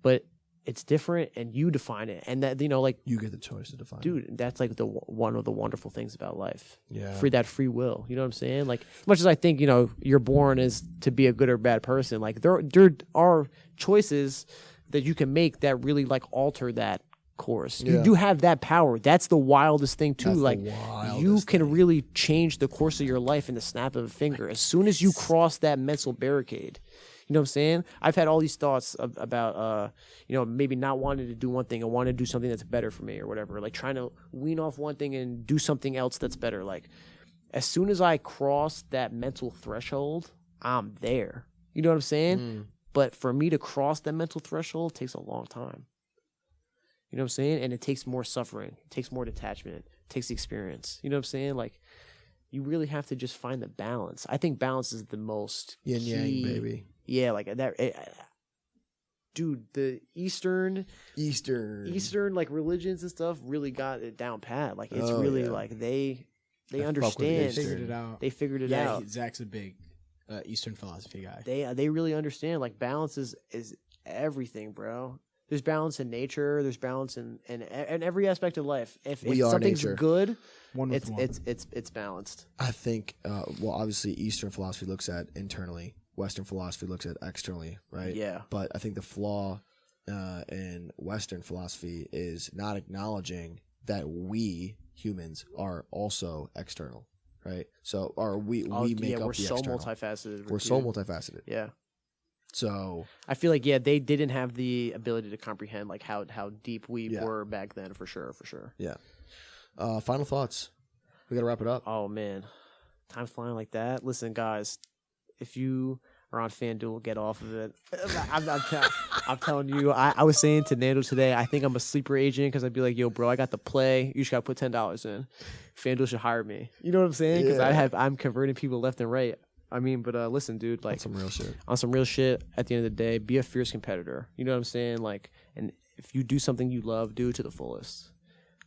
but it's different and you define it. And that, like, you get the choice to define it. Dude, that's like one of the wonderful things about life. Yeah. Free will. You know what I'm saying? Like, as much as I think, you're born as to be a good or bad person, like there are choices that you can make that really like alter that course. You do have that power. That's the wildest thing too. You can really change the course of your life in the snap of a finger. As soon as you cross that mental barricade. You know what I'm saying? I've had all these thoughts about, maybe not wanting to do one thing and wanting to do something that's better for me or whatever. Like trying to wean off one thing and do something else that's better. Like as soon as I cross that mental threshold, I'm there. You know what I'm saying? But for me to cross that mental threshold takes a long time. You know what I'm saying? And it takes more suffering. It takes more detachment. It takes the experience. You know what I'm saying? Like, you really have to just find the balance. I think balance is the most yin yang, baby. Yeah, like that. Dude, the Eastern like religions and stuff really got it down pat. Like it's like they understand. They figured it out. They figured it out. Yeah, Zach's a big Eastern philosophy guy. They really understand. Like balance is everything, bro. There's balance in nature. There's balance in every aspect of life. If something's nature. Good, it's balanced. I think. Well, obviously, Eastern philosophy looks at internally. Western philosophy looks at externally, right? Yeah. But I think the flaw in Western philosophy is not acknowledging that we humans are also external, right? So, we make up the external. Multifaceted. We're so multifaceted. Yeah. So I feel like they didn't have the ability to comprehend like how deep we were back then for sure. Yeah. Final thoughts. We gotta wrap it up. Oh man, time's flying like that. Listen, guys, if you are on FanDuel, get off of it. I'm telling you. I was saying to Nando today, I think I'm a sleeper agent because I'd be like, yo, bro, I got the play. You just gotta put $10 in. FanDuel should hire me. You know what I'm saying? Because I'm converting people left and right. I mean, but listen, dude, like on some real shit, at the end of the day, be a fierce competitor. You know what I'm saying? Like, and if you do something you love, do it to the fullest.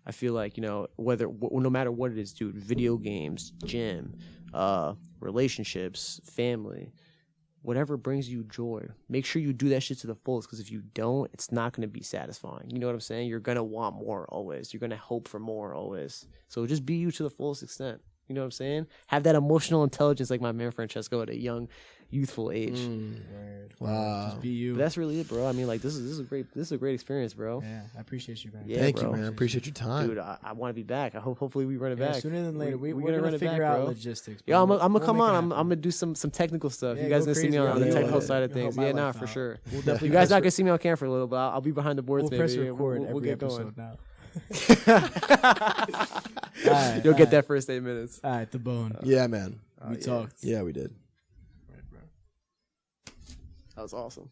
I feel like, no matter what it is, dude, video games, gym, relationships, family, whatever brings you joy, make sure you do that shit to the fullest. Because if you don't, it's not going to be satisfying. You know what I'm saying? You're going to want more always. You're going to hope for more always. So just be you to the fullest extent. You know what I'm saying? Have that emotional intelligence like my man Francesco at a young, youthful age. Wow. Just be you. But that's really it, bro. I mean, like this is a great experience, bro. Yeah, I appreciate you, man. Yeah, Thank bro. you, man. I appreciate your time. Dude, I want to be back. Hopefully we run it Yeah, back. sooner than later. We're gonna gonna figure out bro. logistics. Yeah, I'm We'll gonna come make it on. happen. I'm gonna do some technical stuff. Yeah, you guys go gonna see me crazy, on bro. the technical Yeah, side of you'll things. help Yeah, my nah, life for out. sure. We'll definitely You guys press not gonna see me on camera for a little bit. I'll be behind the boards. We'll press maybe. record We'll every get going. episode now. You'll get that first 8 minutes. All right, the bone. Yeah, man. We talked. Yeah, we did. That was awesome.